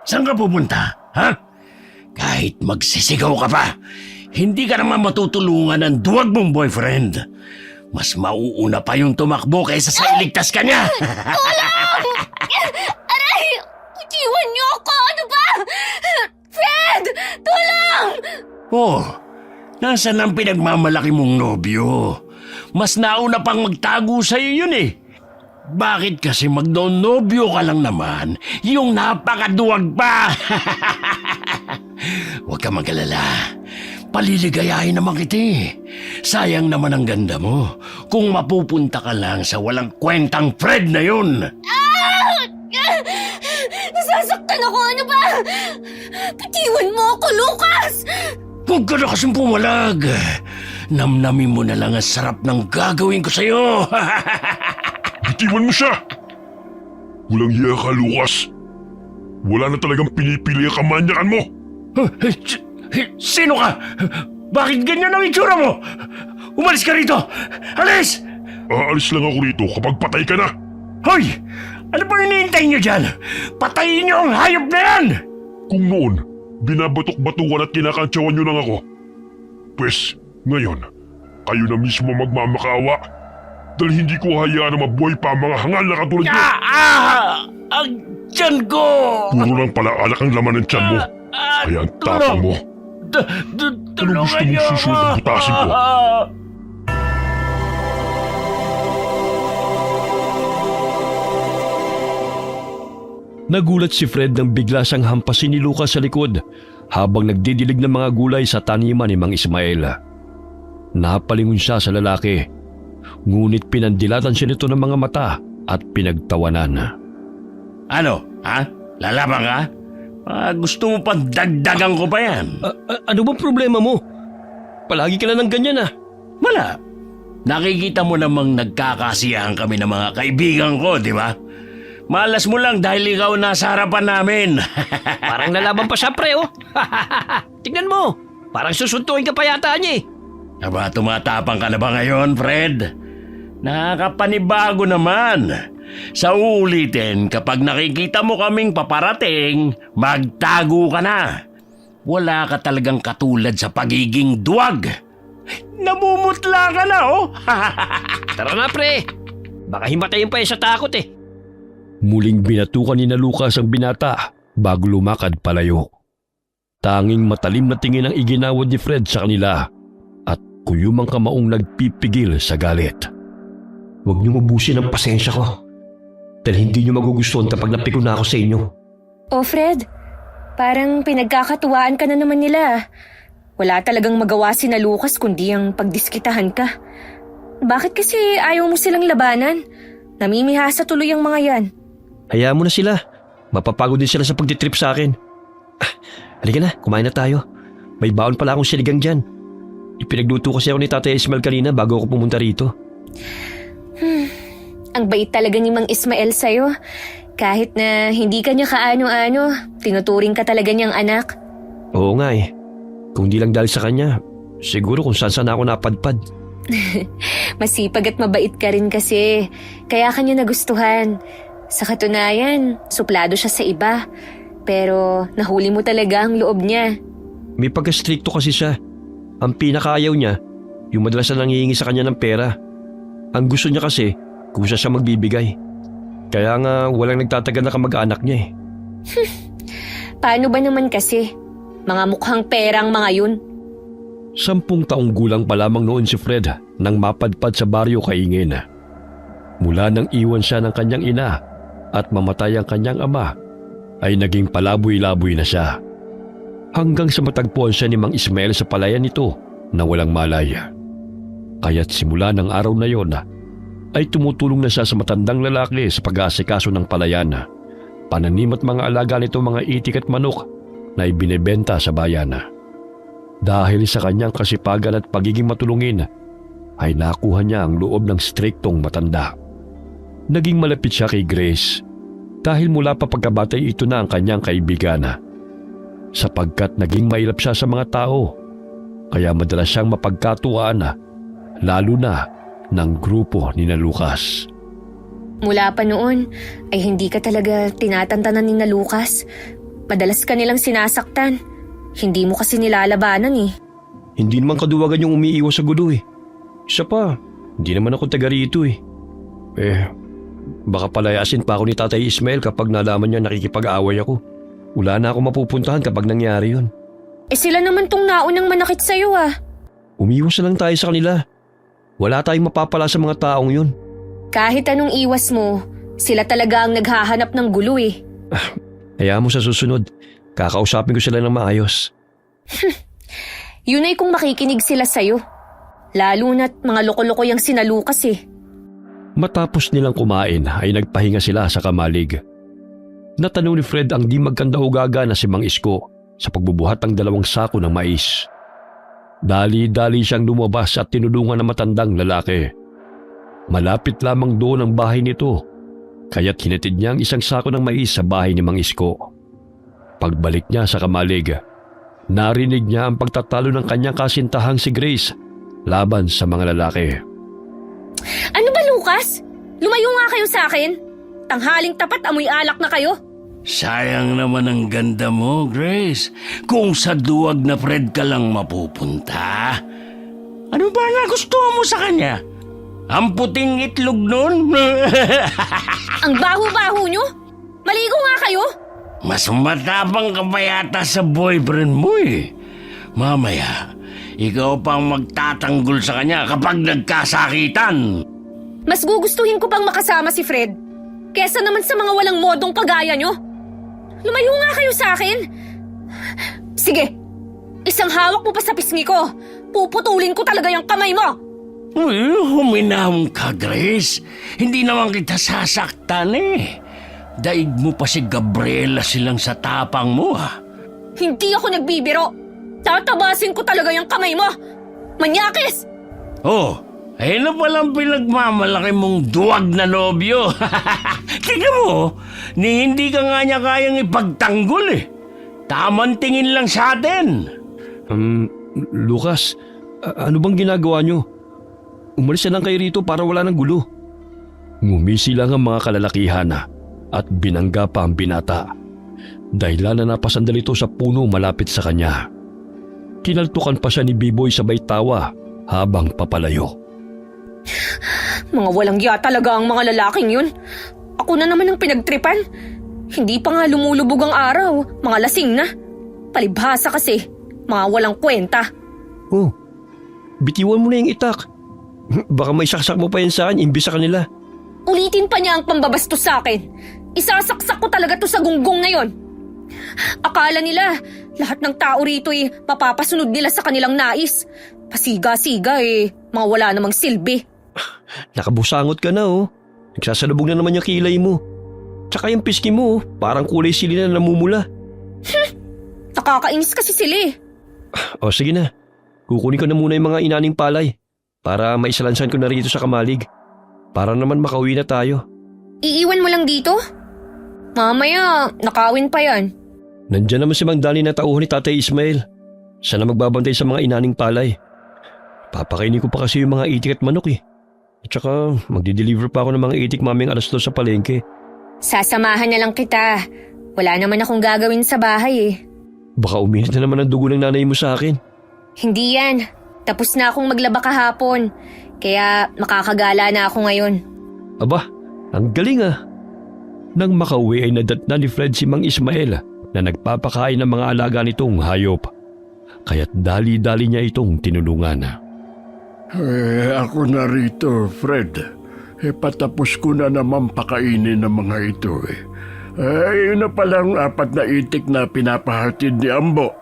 Saan ka pupunta, ha? Kahit magsisigaw ka pa, hindi ka naman matutulungan ng duwag mong boyfriend. Mas mauuna pa yung tumakbo kaysa sa iligtas ka niya. Aray! Iwan niyo ako! Ano ba? Fred! Tulong! Oh, nasaan ang pinagmamalaki mong nobyo? Mas nauna pang magtago sa'yo yun eh. Bakit kasi magno-nobyo ka lang naman, yung napakaduwag pa? Huwag ka mag-alala. Paliligayahin naman kita eh. Sayang naman ang ganda mo kung mapupunta ka lang sa walang kwentang Fred na yun. Nasasaktan ako! Ano ba? Bitiwan mo ako, Lucas! Huwag ka na kasing pumalag. Namnamin mo na lang ang sarap ng gagawin ko sa'yo. Bitiwan mo siya! Walang hiya ka, Lucas. Wala na talagang pinipili ang kamanyakan mo. Sino ka? Bakit ganyan ang itsura mo? Umalis ka rito! Alis! Aalis lang ako rito kapag patay ka na. Hoy! Ano ba hinihintay niyo dyan? Patayin niyo ang hayop na yan! Kung noon, binabatok-batukan at kinakantsawan niyo lang ako. Pwes, ngayon, kayo na mismo magmamakaawa. Dahil hindi ko hayaan na mabuhay pa ang mga hangal na katulad niyo. Ang tiyan ko! Puro lang pala alak ang laman ng tiyan mo. Kaya ang tapang mo. Anong gusto mong susunod na butasin ko? Nagulat si Fred nang bigla siyang hampasin ni Lucas sa likod habang nagdidilig ng mga gulay sa taniman ni Mang Ismael. Napalingon siya sa lalaki, ngunit pinandilatan siya nito ng mga mata at pinagtawanan. Ano? Ha? Lalaban ka? Gusto mo pang dagdagan ko pa yan? Ano bang problema mo? Palagi ka na ng ganyan ah. Wala. Nakikita mo namang nagkakasiyahan kami ng mga kaibigan ko, di ba? Malas mo lang dahil ikaw nasa harapan namin. Parang nalaban pa siya pre oh. Tignan mo, parang susuntuin ka pa yata niya eh. Aba, tumatapang ka na ba ngayon, Fred? Nakakapanibago naman. Sa uulitin, kapag nakikita mo kaming paparating, magtago ka na. Wala ka talagang katulad sa pagiging duwag. Namumutla ka na, oh. Tara na pre, baka himatayin pa sa takot eh. Muling binatukan ni na Lucas ang binata bago lumakad palayo. Tanging matalim na tingin ang iginawad ni Fred sa kanila at kuyumang kamaong nagpipigil sa galit. Huwag niyo mabusin ang pasensya ko dahil hindi niyo magugustuhan kapag napikon na ako sa inyo. Oh, Fred. Parang pinagkakatuwaan ka na naman nila. Wala talagang magawa si na Lucas kundi ang pagdiskitahan ka. Bakit kasi ayaw mo silang labanan? Namimihasa tuloy ang mga yan. Hayaan mo na sila. Mapapagod din sila sa pagtitrip sa akin. Halika na, kumain na tayo. May baon pala akong sinigang dyan. Ipinagluto kasi ako ni Tatay Ismael kanina bago ako pumunta rito. Ang bait talaga ni Mang Ismael sa'yo. Kahit na hindi ka niya kaano-ano, tinuturing ka talaga niyang anak. Oo nga eh. Kung di lang dahil sa kanya, siguro kung saan ako napadpad. Masipag at mabait ka rin kasi. Kaya ka niya nagustuhan. Sa katunayan, suplado siya sa iba. Pero nahuli mo talaga ang loob niya. May pagka-stricto kasi siya. Ang pinakaayaw niya, yung madalas na nangihingi sa kanya ng pera. Ang gusto niya kasi, kung siya magbibigay. Kaya nga walang nagtatagal na kamag-anak niya eh. Paano ba naman kasi? Mga mukhang perang mga yun. 10 taong gulang pa lamang noon si Fred nang mapadpad sa baryo Kaingin. Mula nang iwan siya ng kanyang ina at mamatay ang kanyang ama, ay naging palaboy-laboy na siya. Hanggang sa matagpuan siya ni Mang Ismael sa palayan nito na walang malay. Kaya't simula ng araw na yon, ay tumutulong na siya sa matandang lalaki sa pag-aasikaso ng palayan. Pananim at mga alaga nito mga itik at manok na ibinebenta sa bayan. Dahil sa kanyang kasipagan at pagiging matulungin, ay nakuha niya ang loob ng striktong matanda. Naging malapit siya kay Grace dahil mula pa pagkabatay ito na ang kanyang kaibigan. Sapagkat naging mailap siya sa mga tao, kaya madalas siyang mapagkatuwaan lalo na ng grupo ni na Lucas. Mula pa noon ay hindi ka talaga tinatantanan ni na Lucas. madalas ka nilang sinasaktan. Hindi mo kasi nilalabanan eh. Hindi naman kaduwagan yung umiiwas sa gulo eh. Isa pa, hindi naman ako taga rito eh. Baka palayasin pa ako ni Tatay Ismael kapag nalaman niya nakikipag-away ako. Wala na ako mapupuntahan kapag nangyari yun. Sila naman tong naunang manakit sa'yo ah. Umiwas na lang tayo sa kanila. Wala tayong mapapala sa mga taong yun. Kahit anong iwas mo, sila talaga ang naghahanap ng gulo eh. Hayaan mo sa susunod. Kakausapin ko sila ng maayos. Yun ay kung makikinig sila sa'yo. Lalo na't mga loko-loko yung sina Lucas eh. Matapos nilang kumain ay nagpahinga sila sa kamalig. Natanong ni Fred ang di magkanda-ugaga na si Mang Isko sa pagbubuhat ng 2 sako ng mais. Dali-dali siyang lumabas at tinulungan ng matandang lalaki. Malapit lamang doon ang bahay nito, kaya't hinatid niya ang 1 sako ng mais sa bahay ni Mang Isko. Pagbalik niya sa kamalig, narinig niya ang pagtatalo ng kanyang kasintahang si Grace laban sa mga lalaki. Ano ba Lucas? Lumayo nga kayo sa akin. Tanghaling tapat amoy alak na kayo. Sayang naman ang ganda mo, Grace. Kung sa duwag na Fred ka lang mapupunta. Ano ba nagustuhan mo sa kanya? Ang puting itlog nun? Ang baho-baho nyo? Maligo nga kayo. Mas matapang ka pa yata sa boyfriend mo eh. Mamaya, ikaw pang magtatanggol sa kanya kapag nagkasakitan. Mas gugustuhin ko pang makasama si Fred kesa naman sa mga walang modong kagaya nyo. Lumayo nga kayo sa akin. Sige, isang hawak mo pa sa pisngi ko. Puputulin ko talaga yung kamay mo. Uy, huminahon ka, Grace. Hindi naman kita sasaktan eh. Daig mo pa si Gabriela silang sa tapang mo ah. Hindi ako nagbibiro. Tatabasin ko talaga yung kamay mo. Manyakis! Oh, ayun na palang pinagmamalaki mong duwag na nobyo. Tingnan mo, ni hindi ka nga niya kayang ipagtanggol eh. Tamang tingin lang sa atin. Lucas, ano bang ginagawa nyo? Umalis na lang kayo rito para wala ng gulo. Ngumisi lang ang mga kalalakihan at binangga pa ang binata. Dahilan na napasandal ito sa puno malapit sa kanya. Kinaltukan pa siya ni B-Boy sabay tawa habang papalayo. Mga walang ya talaga ang mga lalaking yun. Ako na naman ang pinagtripan. Hindi pa nga lumulubog ang araw. Mga lasing na. Palibhasa kasi. Mga walang kwenta. Oh, bitiwan mo na yung itak. Baka may saksak mo pa yan saan imbis sa kanila. Ulitin pa niya ang pambabastos sa akin. Isasaksak ko talaga to sa gunggong na yon. Akala nila, lahat ng tao rito mapapasunod nila sa kanilang nais. Pasiga-siga mga wala namang silbi. Nakabusangot ka na oh. Nagsasalubog na naman yung kilay mo. Tsaka yung piski mo parang kulay sili na namumula. Nakakainis kasi sila O sige na, kukunin ko na muna yung mga inaning palay para maisalansan ko na rito sa kamalig. Para naman makauwi na tayo. Iiwan mo lang dito? Mamaya, nakawin pa yan. Nandiyan naman si Mang Dani na tauhan ni Tatay Ismael. Siya na magbabantay sa mga inaning palay. Papakainin ko pa kasi yung mga itik at manok At saka magdi-deliver pa ako ng mga itik maming 2:00 sa palengke. Sasamahan na lang kita. Wala naman akong gagawin sa bahay Baka uminit na naman ang dugo ng nanay mo sa akin. Hindi yan. Tapos na akong maglaba kahapon. Kaya makakagala na ako ngayon. Aba, ang galing Nang makauwi ay nadatna ni Fred si Mang Ismael na nagpapakain ng mga alaga nitong hayop. Kaya't dali-dali niya itong tinulungan. Ako na rito, Fred. Patapos ko na naman pakainin ng mga ito yun na palang 4 na itik na pinapahatid ni Ambo.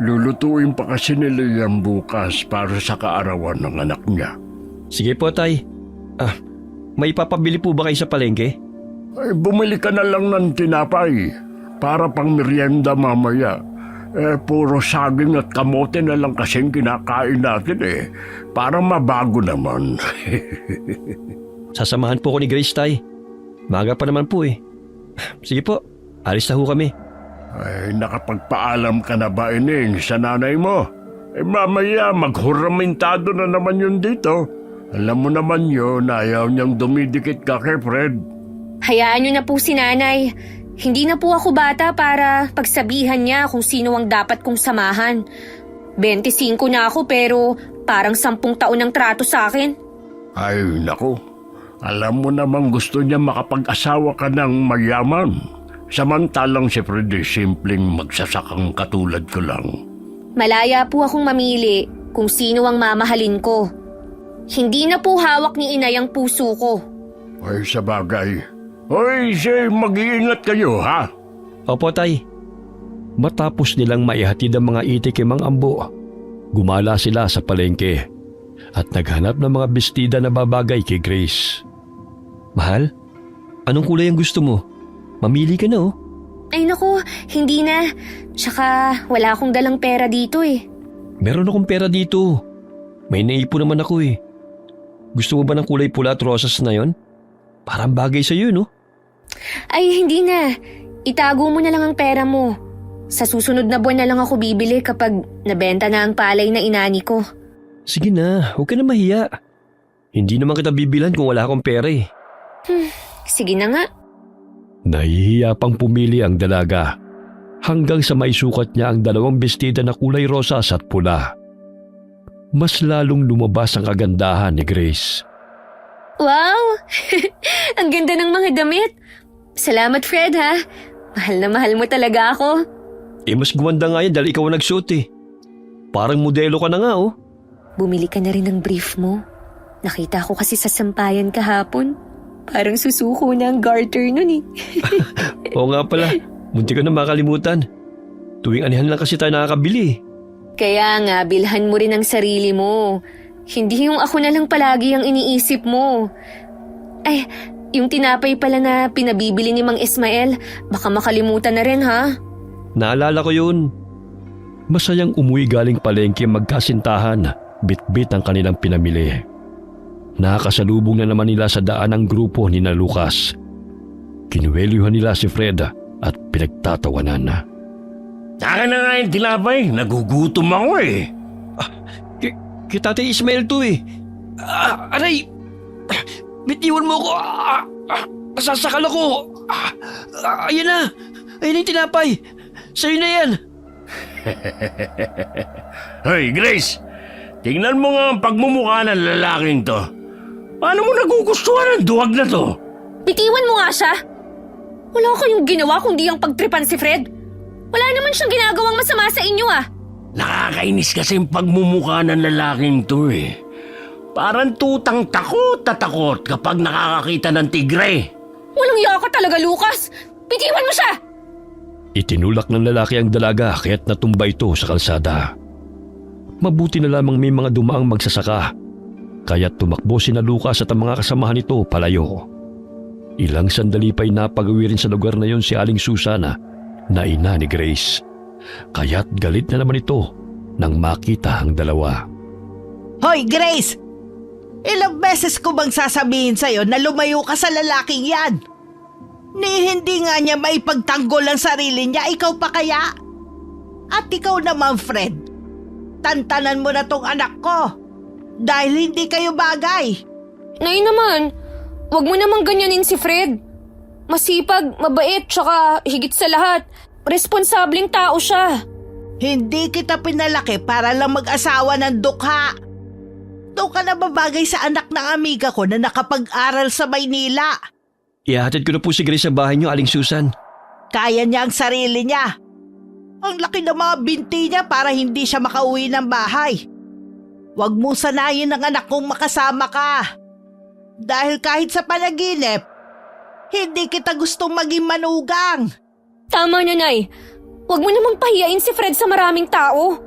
Lulutuin pa kasi nila yan bukas para sa kaarawan ng anak niya. Sige po, Tay. May papabili po ba kayo sa palengke? Bumili ka na lang ng tinapay para pang merienda mamaya. Puro saging at kamote na lang kasing kinakain natin Para mabago naman. Sasamahan po ko ni Grace, Tay. Maga pa naman po Sige po, alis na ho kami. Nakapagpaalam ka na ba, Ining, sa nanay mo? Mamaya maghuramentado na naman yun dito. Alam mo naman yun, ayaw niyang dumidikit ka kay Fred. Hayaan niyo na po si nanay. Hindi na po ako bata para pagsabihan niya kung sino ang dapat kong samahan. 25 na ako pero parang 10 taon ang trato sa akin. Ay, naku. Alam mo namang gusto niya makapag-asawa ka ng mayaman. Samantalang si Freddy simpleng magsasakang katulad ko lang. Malaya po akong mamili kung sino ang mamahalin ko. Hindi na po hawak ni inay ang puso ko. Ay, sa bagay. Hoy, mag-iingat kayo, ha? Opo, Tay. Matapos nilang maihatid ang mga itik kay Mang Ambo, gumala sila sa palengke at naghanap ng mga bestida na babagay kay Grace. Mahal, anong kulay ang gusto mo? Mamili ka na, oh. Ay naku, hindi na. Tsaka wala akong dalang pera dito eh. Meron akong pera dito. May naipon naman ako eh. Gusto mo ba ng kulay pula at rosas na yon? Parang bagay sa'yo, no? Ay hindi na. Itago mo na lang ang pera mo. Sa susunod na buwan na lang ako bibili kapag nabenta na ang palay na inani ko. Sige na, huwag ka na mahiya. Hindi naman kita bibilan kung wala akong pera eh. Sige na nga. Nahihiya pang pumili ang dalaga hanggang sa maisukat niya ang 2 bestida na kulay rosas at pula. Mas lalong lumabas ang kagandahan ni Grace. Wow! Ang ganda ng mga damit. Salamat Fred ha. Mahal na mahal mo talaga ako. Mas gumanda nga yan dahil ikaw ang nagsuot eh. Parang modelo ka na nga oh. Bumili ka na rin ng brief mo. Nakita ko kasi sa sampayan kahapon. Parang susuko na ang garter nun eh. Oo nga pala, munti ko na makalimutan. Tuwing anihan lang kasi tayo nakakabili. Kaya nga, bilhan mo rin ang sarili mo. Hindi yung ako na lang palagi ang iniisip mo. Ay, yung tinapay pala na pinabibili ni Mang Ismael, baka makalimutan na rin ha? Naalala ko yun. Masayang umuwi galing palengke magkasintahan, bit-bit ang kanilang pinamili. Nakakasalubong na naman nila sa daan ang grupo ni na Lucas. Kinuwelyuhan nila si Fred at pinagtatawanan. Akin na nga yung tinapay. Nagugutom ako eh. Kita Tate Ismael to eh. Aray! Bitiwan mo ko! Nasasakal ako! Ayan na! Ayan yung tinapay! Sa'yo na yan! Hoy, Grace! Tingnan mo nga ang pagmumukha ng lalaking to. Paano mo nagugustuhan ang duwag na to? Bitiwan mo nga siya! Wala kayong ginawa kundi ang pagtripan si Fred. Wala naman siyang ginagawang masama sa inyo ah. Nakakainis kasi yung pagmumukha ng lalaking to eh. Parang tutang takot na takot kapag nakakakita ng tigre. Walang yaka talaga, Lucas! Bitiwan mo siya! Itinulak ng lalaki ang dalaga kaya't natumba ito sa kalsada. Mabuti na lamang may mga dumaang magsasaka, kaya't tumakbo sina Lucas at ang mga kasamahan nito palayo. Ilang sandali pa'y napag-uwi rin sa lugar na yon si Aling Susana na ina ni Grace. Kaya't galit na naman ito nang makita ang dalawa. Hoy, Grace! Ilang beses ko bang sasabihin sa'yo na lumayo ka sa lalaking yan? Ni hindi nga niya maipagtanggol ang sarili niya, ikaw pa kaya? At ikaw naman, Fred, tantanan mo na tong anak ko dahil hindi kayo bagay. Nay naman, wag mo namang ganyanin si Fred. Masipag, mabait, tsaka higit sa lahat, responsableng tao siya. Hindi kita pinalaki para lang mag-asawa ng dukha. Doon ka na babagay sa anak ng amiga ko na nakapag-aral sa Maynila. Ihahatid ko na po si Grace sa bahay niyo, Aling Susan. Kaya niya ang sarili niya. Ang laki ng mga binti niya para hindi siya makauwi ng bahay. Huwag mo sanayin ang anak kong makasama ka. Dahil kahit sa panaginip, hindi kita gustong maging manugang. Tama na, Nay. Huwag mo namang pahiyain si Fred sa maraming tao.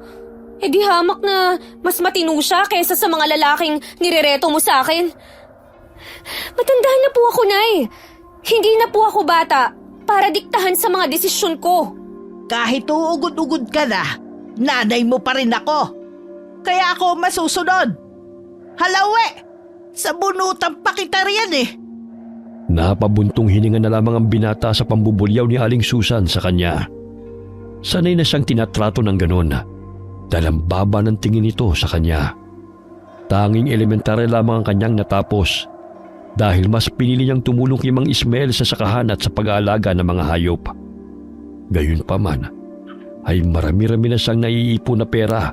E di hamak na mas matino siya kaysa sa mga lalaking nirereto mo sa akin. Matanda na po ako, Nay. Hindi na po ako bata para diktahan sa mga desisyon ko. Kahit uugod-ugod ka na, nanay mo pa rin ako. Kaya ako masusunod. Halawe, sa bunutan pa kita riyan eh. Napabuntong hininga na lamang ang binata sa pambubulyaw ni Aling Susan sa kanya. Sanay na siyang tinatrato ng ganon dahil ang baba ng tingin nito sa kanya. Tanging elementarya lamang ang kanyang natapos dahil mas pinili niyang tumulong kay Mang Ismael sa sakahan at sa pag-aalaga ng mga hayop. Gayunpaman, ay marami-rami na siyang naiipon na pera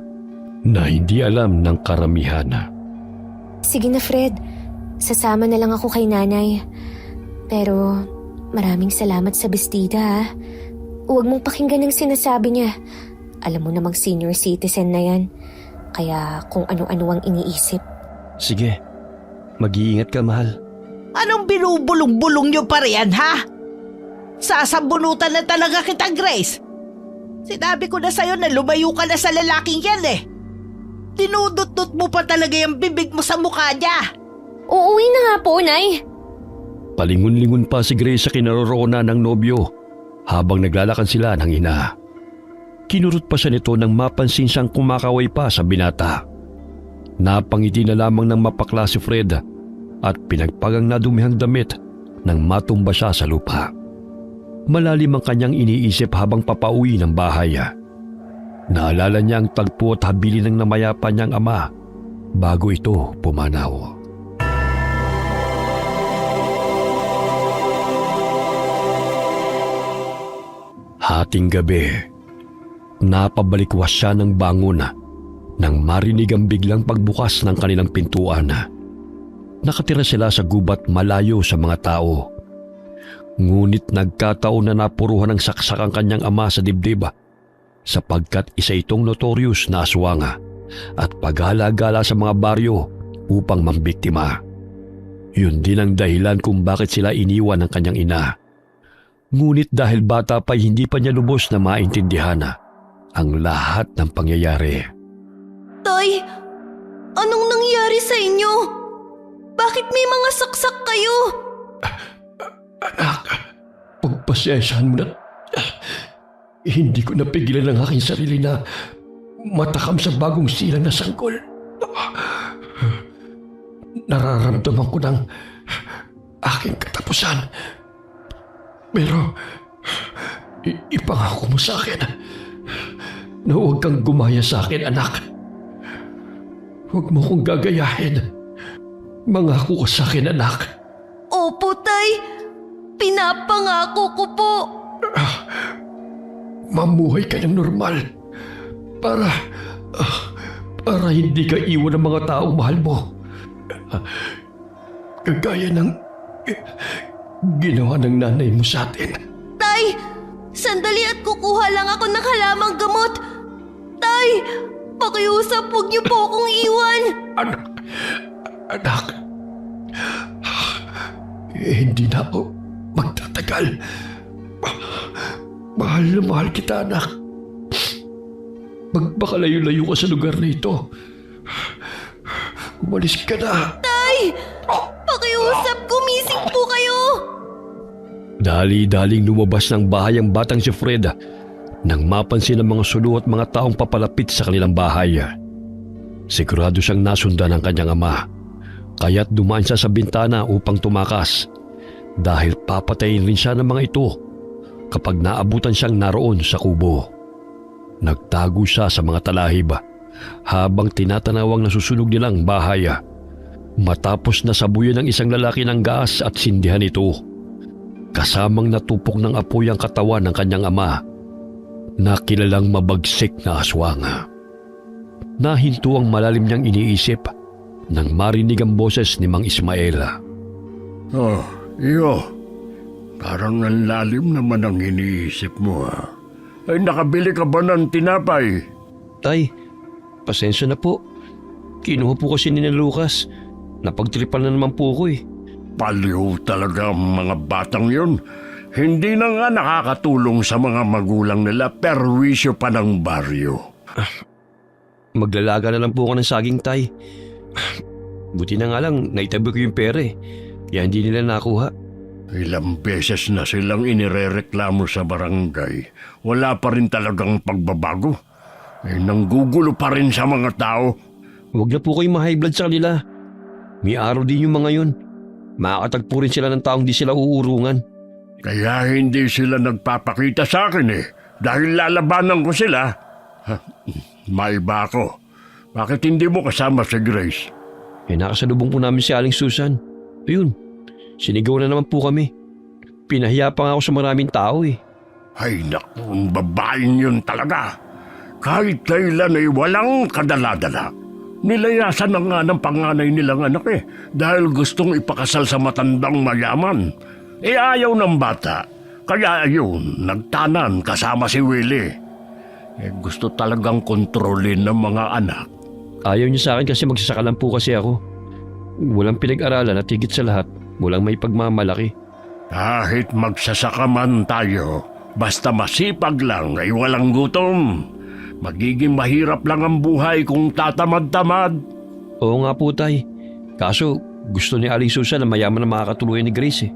na hindi alam ng karamihan. Sige na, Fred. Sasama na lang ako kay nanay. Pero maraming salamat sa bestida, ha? Huwag mong pakinggan ang sinasabi niya. Alam mo namang senior citizen na yan. Kaya kung ano-ano ang iniisip. Sige, mag-iingat ka, mahal. Anong binubulong-bulong niyo pa riyan, ha? Sasambunutan na talaga kita, Grace. Sinabi ko na sa'yo na lumayo ka na sa lalaking yan eh. Dinudot-dot mo pa talaga yung bibig mo sa mukha niya. Uuwi na nga po, Nay. Palingon-lingon pa si Grace sa kinaroroonan ng nobyo habang naglalakad sila ng ina. Kinurot pa siya nito nang mapansin siyang kumakaway pa sa binata. Napangiti na lamang ng mapakla si Fred at pinagpagang nadumihang damit nang matumba siya sa lupa. Malalim ang kanyang iniisip habang papauwi ng bahay. Naalala niya ang tagpo at habili ng namayapa niyang ama bago ito pumanaw. Hating gabi, napabalikwas siya ng bangon nang marinig ang biglang pagbukas ng kanilang pintuan. Nakatira sila sa gubat malayo sa mga tao. Ngunit nagkataon na napuruhan ng saksak ang kanyang ama sa dibdib sapagkat isa itong notorious na aswang at paghala-gala sa mga baryo upang mambiktima. Yun din ang dahilan kung bakit sila iniwan ng kanyang ina. Ngunit dahil bata pa hindi pa niya lubos na maintindihan ang lahat ng pangyayari. Tay, anong nangyari sa inyo? Bakit may mga saksak kayo? Anak, pagpasensyahan mo na. Hindi ko napigilan ang aking sarili na matakam sa bagong silang na sanggol. Nararamdaman ko ng aking katapusan. Pero ipangako mo sa akin na huwag kang gumaya sa akin, anak. Huwag mo kong gagayahin. Mangako ka sa akin, anak. Opo, Tay. Pinapangako ko po. Mamuhay ka ng normal para hindi ka iwan ng mga taong mahal mo. Kagaya ng ginawa ng nanay mo sa atin. Tay, sandali at kukuha lang ako ng halamang gamot. Tay, pakiusap, huwag niyo po akong iwan. Anak, hindi na ako magtatagal. Mahal na mahal kita, anak. Magpakalayo-layo ka sa lugar na ito. Umalis ka na. Tay, pakiusap, gumising po kayo. Dali-daling lumabas ng bahay ang batang si Fred nang mapansin ang mga sulo at mga taong papalapit sa kanilang bahay. Sigurado siyang nasundan ng kanyang ama, kaya't dumaan siya sa bintana upang tumakas dahil papatayin rin siya ng mga ito kapag naabutan siyang naroon sa kubo. Nagtago siya sa mga talahib habang tinatanawang nasusunog nilang bahay. Matapos nasabuyan ng isang lalaki ng gas at sindihan ito, kasamang natupok ng apoy ang katawan ng kanyang ama na kilalang mabagsik na aswang. Nahinto ang malalim niyang iniisip nang marinig ang boses ni Mang Ismael. Oh, iyo. Parang ang lalim naman ang iniisip mo, ha? Ay, nakabili ka ba ng tinapay? Tay, pasensya na po. Kinuha po kasi ni Lucas. Napagtripan na naman po ako eh. Paliw talaga ang mga batang yun. Hindi na nga nakakatulong sa mga magulang nila, perwisyo pa ng baryo. Maglalaga na lang po ako ng saging, tay. Buti na nga lang, naitabi ko yung pera eh. Kaya hindi nila nakuha. Ilang beses na silang inirereklamo sa barangay. Wala pa rin talagang pagbabago. Nanggugulo pa rin sa mga tao. Huwag na po kayong ma-high blood sa kanila. May araw din yung mga yun. Makakatagpo rin sila ng taong di sila uurungan. Kaya hindi sila nagpapakita sa akin eh. Dahil lalabanan ko sila. Maiba ako. Bakit hindi mo kasama si Grace? Nakasalubong po namin si Aling Susan. Ayun, Sinigaw na naman po kami. Pinahiya pa nga ako sa maraming tao eh. Ay naku, ang babaeng yun talaga. Kahit kailan ay walang kadala-dala. Nilayasan na nga ng panganay nilang anak dahil gustong ipakasal sa matandang mayaman. Ayaw ng bata, kaya ayun, nagtanan kasama si Willie. Gusto talagang kontrolin ng mga anak. Ayaw niya sa akin kasi magsasaka lang po kasi ako. Walang pinag-aralan at higit sa lahat, walang may pagmamalaki. Kahit magsasaka man tayo, basta masipag lang ay walang gutom. Magiging mahirap lang ang buhay kung tatamad-tamad. Oo nga po, tay. Kaso gusto ni Aling Susan na mayaman na makakatuluyan ni Grace eh.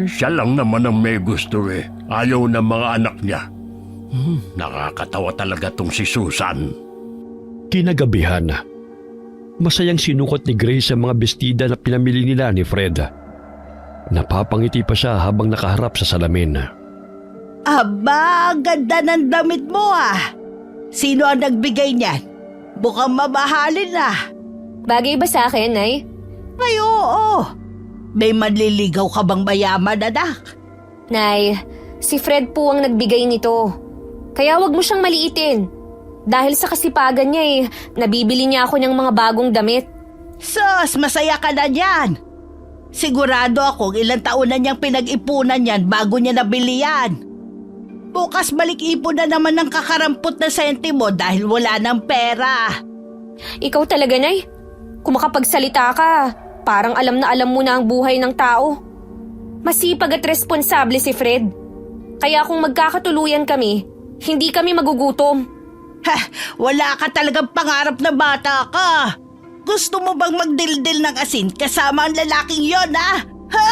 Siya lang naman ang may gusto Ayaw ng mga anak niya. Nakakatawa talaga tong si Susan. Kinagabihan, masayang sinukat ni Grace ang mga bestida na pinamili nila ni Fred. Napapangiti pa siya habang nakaharap sa salamin. Aba, ganda ng damit mo ah. Sino ang nagbigay niyan? Mukhang mamahalin na. Bagay ba sa akin, Nay? Ay, oo. May manliligaw ka bang mayaman, anak? Nay, si Fred po ang nagbigay nito. Kaya wag mo siyang maliitin. Dahil sa kasipagan niya nabibili niya ako ng mga bagong damit. Sus, masaya ka na niyan. Sigurado akong ilang taon na niyang pinag-ipunan yan bago niya nabili yan. Bukas balik-ipon na naman ng kakarampot na sentimo dahil wala ng pera. Ikaw talaga, Nay. Kung makapagsalita ka, parang alam na alam mo na ang buhay ng tao. Masipag at responsable si Fred. Kaya kung magkakatuluyan kami, hindi kami magugutom. Ha, wala ka talagang pangarap na bata ka. Gusto mo bang magdildil ng asin kasama ang lalaking yon, ha? Ha?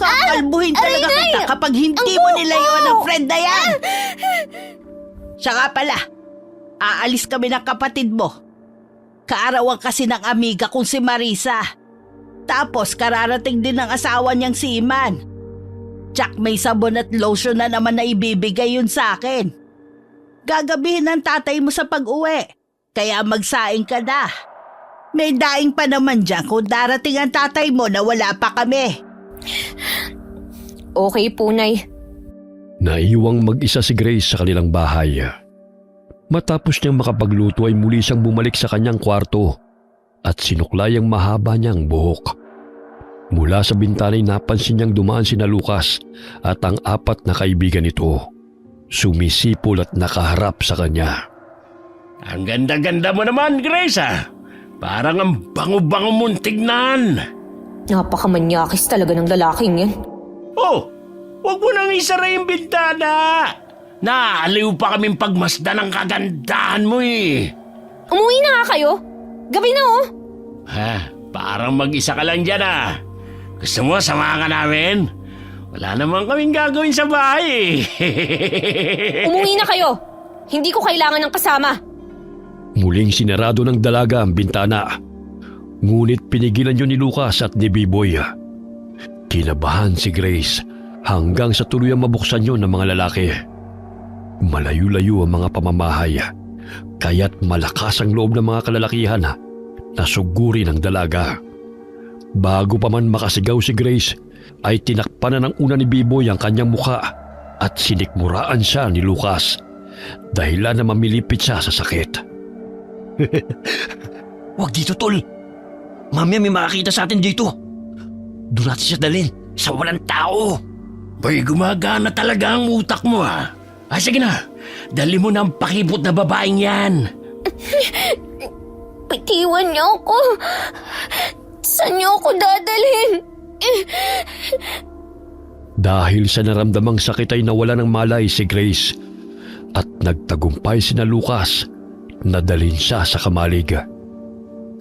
Kakalbuhin talaga kita kapag hindi mo nilayuan ang friend na yan. Siya nga pala, aalis kami ng kapatid mo. Kaarawan kasi ng amiga kong si Marisa. Tapos kararating din ng asawa niyang si Iman. Tsak may sabon at lotion na naman na ibibigay yun sa akin. Gagabihin ng tatay mo sa pag-uwi, kaya magsaing ka na. May daing pa naman dyan kung darating ang tatay mo na wala pa kami. Okay po, Nay. Naiwang mag-isa si Grace sa kanilang bahay. Matapos niyang makapagluto ay muli siyang bumalik sa kanyang kwarto at sinuklay ang mahaba niyang buhok. Mula sa bintana ay napansin niyang dumaan sina Lucas at ang 4 na kaibigan nito. Sumisipol at nakaharap sa kanya. Ang ganda-ganda mo naman, Grace Parang ang bango-bango mong tignan. Napakamanyakis talaga ng lalaking yan. Oh, wag mo nang isara yung bintana. Naaliw pa kaming pagmasdan ng kagandahan mo Umuwi na nga kayo. Gabi na Parang mag-isa ka lang dyan Gusto mo samahan ka namin? Wala naman kaming gagawin sa bahay Umuwi na kayo. Hindi ko kailangan ng kasama. Muling sinarado ng dalaga ang bintana. Ngunit pinigilan yun ni Lucas at ni B-Boy. Kinabahan si Grace hanggang sa tuluyang mabuksan yun ng mga lalaki. Malayo-layo ang mga pamamahay, kaya't malakas ang loob ng mga kalalakihan na sugurin ang dalaga. Bago pa man makasigaw si Grace, ay tinakpan na ng una ni B-Boy ang kanyang muka at sinikmuraan siya ni Lucas, dahilan na mamilipit siya sa sakit. Huwag dito, tol. Mamaya may makakita sa atin dito. Doon natin siya dalhin sa walang tao. Bay, gumagana talaga ang utak mo sige na, dali mo na ang pakipot na babaeng yan. Bitiwan niyo ako. Saan niyo ako dadalhin? Dahil sa naramdamang sakit ay nawala ng malay si Grace at nagtagumpay sina Lucas na dalhin siya sa kamalig.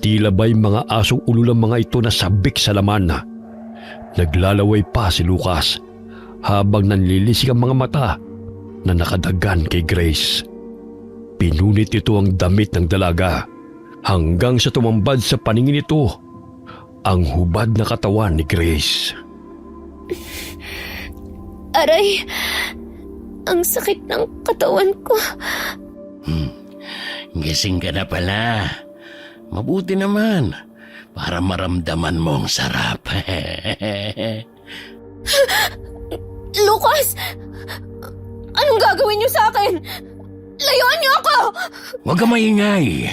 Tila ba'y mga asong ululang mga ito na sabik sa laman. Naglalaway pa si Lucas habang nanlilisik ang mga mata na nakadagan kay Grace. Pinunit ito ang damit ng dalaga hanggang sa tumambad sa paningin nito ang hubad na katawan ni Grace. Aray, ang sakit ng katawan ko. Gising ka na pala. Mabuti naman para maramdaman mo ang sarap. Lucas! Anong gagawin niyo sa akin? Layuan niyo ako! Huwag ka maingay.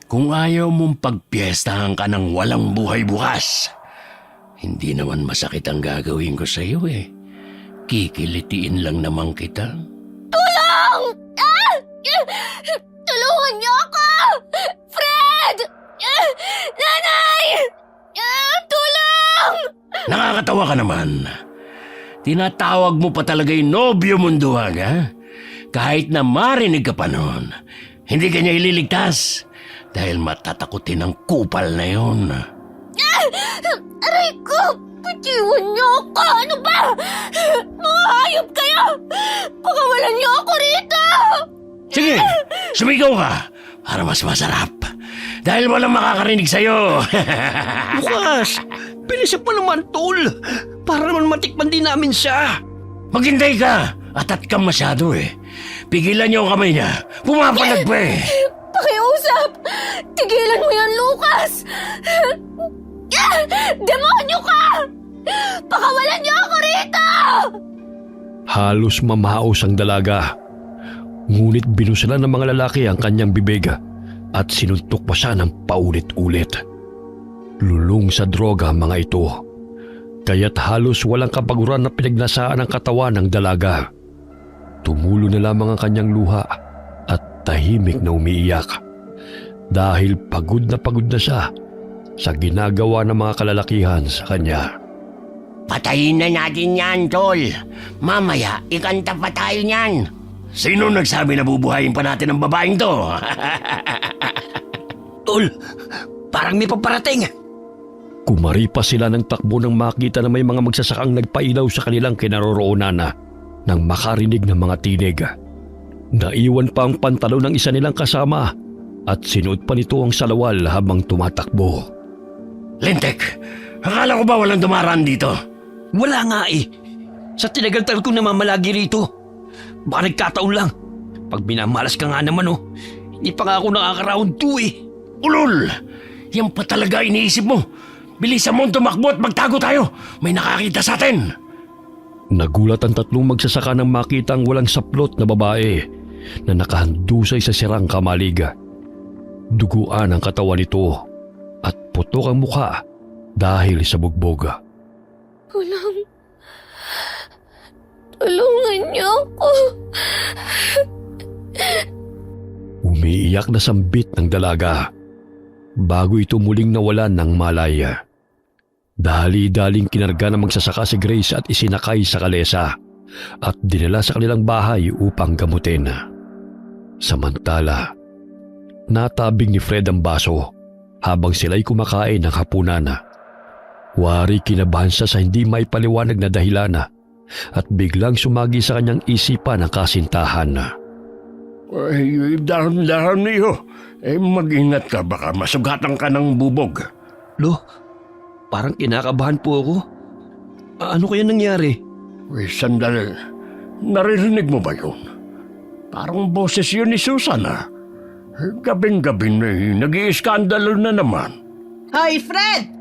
Kung ayaw mong pagpiestahan ka ng walang buhay bukas, hindi naman masakit ang gagawin ko sa iyo eh. Kikilitiin lang naman kita. Tulong! Ah! Tulungan niyo ako! Fred! Nanay! Tulong! Nakakatawa ka naman. Tinatawag mo pa talaga yung nobyo mong duwag, ha? Kahit na marinig ka pa noon, hindi ka niya ililigtas dahil matatakutin ang kupal na yon. Aray ko! Patiwan niyo ako! Ano ba? Mga hayop kayo! Pakawalan niyo ako rito! Sige, sumigaw ka para mas masarap. Dahil walang makakarinig sa'yo. Lucas, bilisan pa naman, tol. Para naman matikman din namin siya. Maghintay ka. Atat ka masyado eh. Pigilan niyo ang kamay niya. Pumapalag pa eh. Pakiusap! Tigilan mo yan, Lucas! Demonyo ka! Pakawalan niyo ako rito! Halos mamaos ang dalaga. Ngunit binusalan ng mga lalaki ang kanyang bibig at sinuntok pa siya ng paulit-ulit. Lulong sa droga ang mga ito. Kaya't halos walang kapaguran na pinagnasaan ang katawan ng dalaga. Tumulo na lamang ang kanyang luha at tahimik na umiiyak. Dahil pagod na siya sa ginagawa ng mga kalalakihan sa kanya. Patayin na natin yan, tol. Mamaya, ikanta pa tayo niyan. Sino nagsabi na bubuhayin pa natin ang babaeng to? Tol, parang may paparating. Kumaripa sila ng takbo nang makita na may mga magsasakang nagpailaw sa kanilang kinaroroonan nang makarinig ng mga tinig. Naiwan pa ang pantalon ng isa nilang kasama at sinuot pa nito ang salawal habang tumatakbo. Lintek, akala ko ba walang dumaraan dito? Wala nga eh. Sa tinagal-tagal kong namamalagi rito. Baka nagkataon lang. Pag binamalas ka nga naman hindi pa nga ako nakaka-round 2 eh. Ulol! Yan pa talaga iniisip mo. Bilisan mo tumakbo at magtago tayo. May nakakita sa atin. Nagulat ang tatlong magsasaka nang makita ang walang saplot na babae na nakahandusay sa sirang kamalig. Duguan ang katawan nito at putok ang mukha dahil sa bugbog. Tulungan niyo ako. Umiiyak na sambit ng dalaga bago ito muling nawalan ng malay. Dali-daling kinarga ng magsasaka si Grace at isinakay sa kalesa at dinala sa kanilang bahay upang gamutin. Samantala, natabing ni Fred ang baso habang sila'y kumakain ng hapunan. Wari kinabahan siya sa hindi maipaliwanag na dahilan at biglang sumagi sa kanyang isipan ang kasintahan. Ay, dahan-dahan niyo. Mag-ingat ka, baka masugatan ka ng bubog. Lo, parang kinakabahan po ako. Ano kaya nangyari? Sandali. Naririnig mo ba yun? Parang boses yun ni Susan, ha? Gabing-gabi na nag-iiskandalo na naman. Hoy, Fred!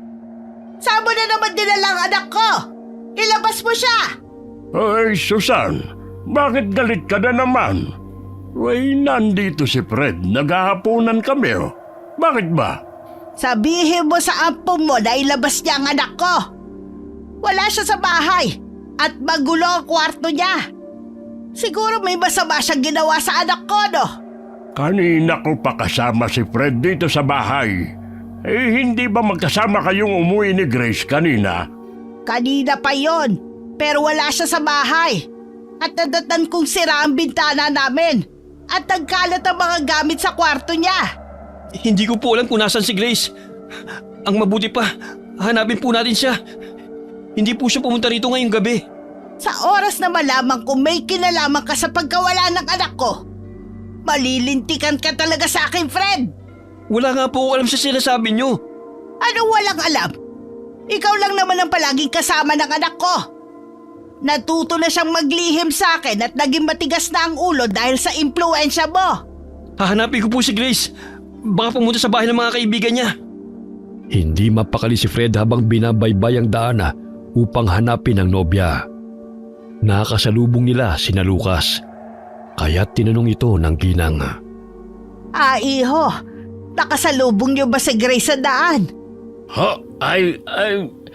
Saan mo na naman dinala ang anak ko? Ilabas mo siya! Ay, Susan, bakit galit ka na naman? Ay, nandito si Fred. Naghahaponan kami, oh. Bakit ba? Sabihin mo sa ampong mo na ilabas niya ang anak ko. Wala siya sa bahay at magulo ang kwarto niya. Siguro may masama siyang ginawa sa anak ko, no? Kanina ko pa kasama si Fred dito sa bahay. Hindi ba magkasama kayong umuwi ni Grace kanina? Kanina pa yon, pero wala siya sa bahay. At nadatan kong sira ang bintana namin at nagkalat ang mga gamit sa kwarto niya. Hindi ko po alam kung nasan si Grace. Ang mabuti pa, hanapin po natin siya. Hindi po siya pumunta rito ngayong gabi. Sa oras na malaman kung may kinalaman ka sa pagkawala ng anak ko, malilintikan ka talaga sa akin, Fred. Wala nga po alam sa sinasabi niyo. Ano walang alam? Ikaw lang naman ang palaging kasama ng anak ko. Natuto na siyang maglihim sa akin at naging matigas na ang ulo dahil sa impluensya mo. Hahanapin ko po si Grace. Baka pumunta sa bahay ng mga kaibigan niya. Hindi mapakali si Fred habang binabaybay ang daan upang hanapin ang nobya. Nakasalubong nila sina Lucas, kaya't tinanong ito ng ginang. Iho, nakasalubong niyo ba si Grace sa daan?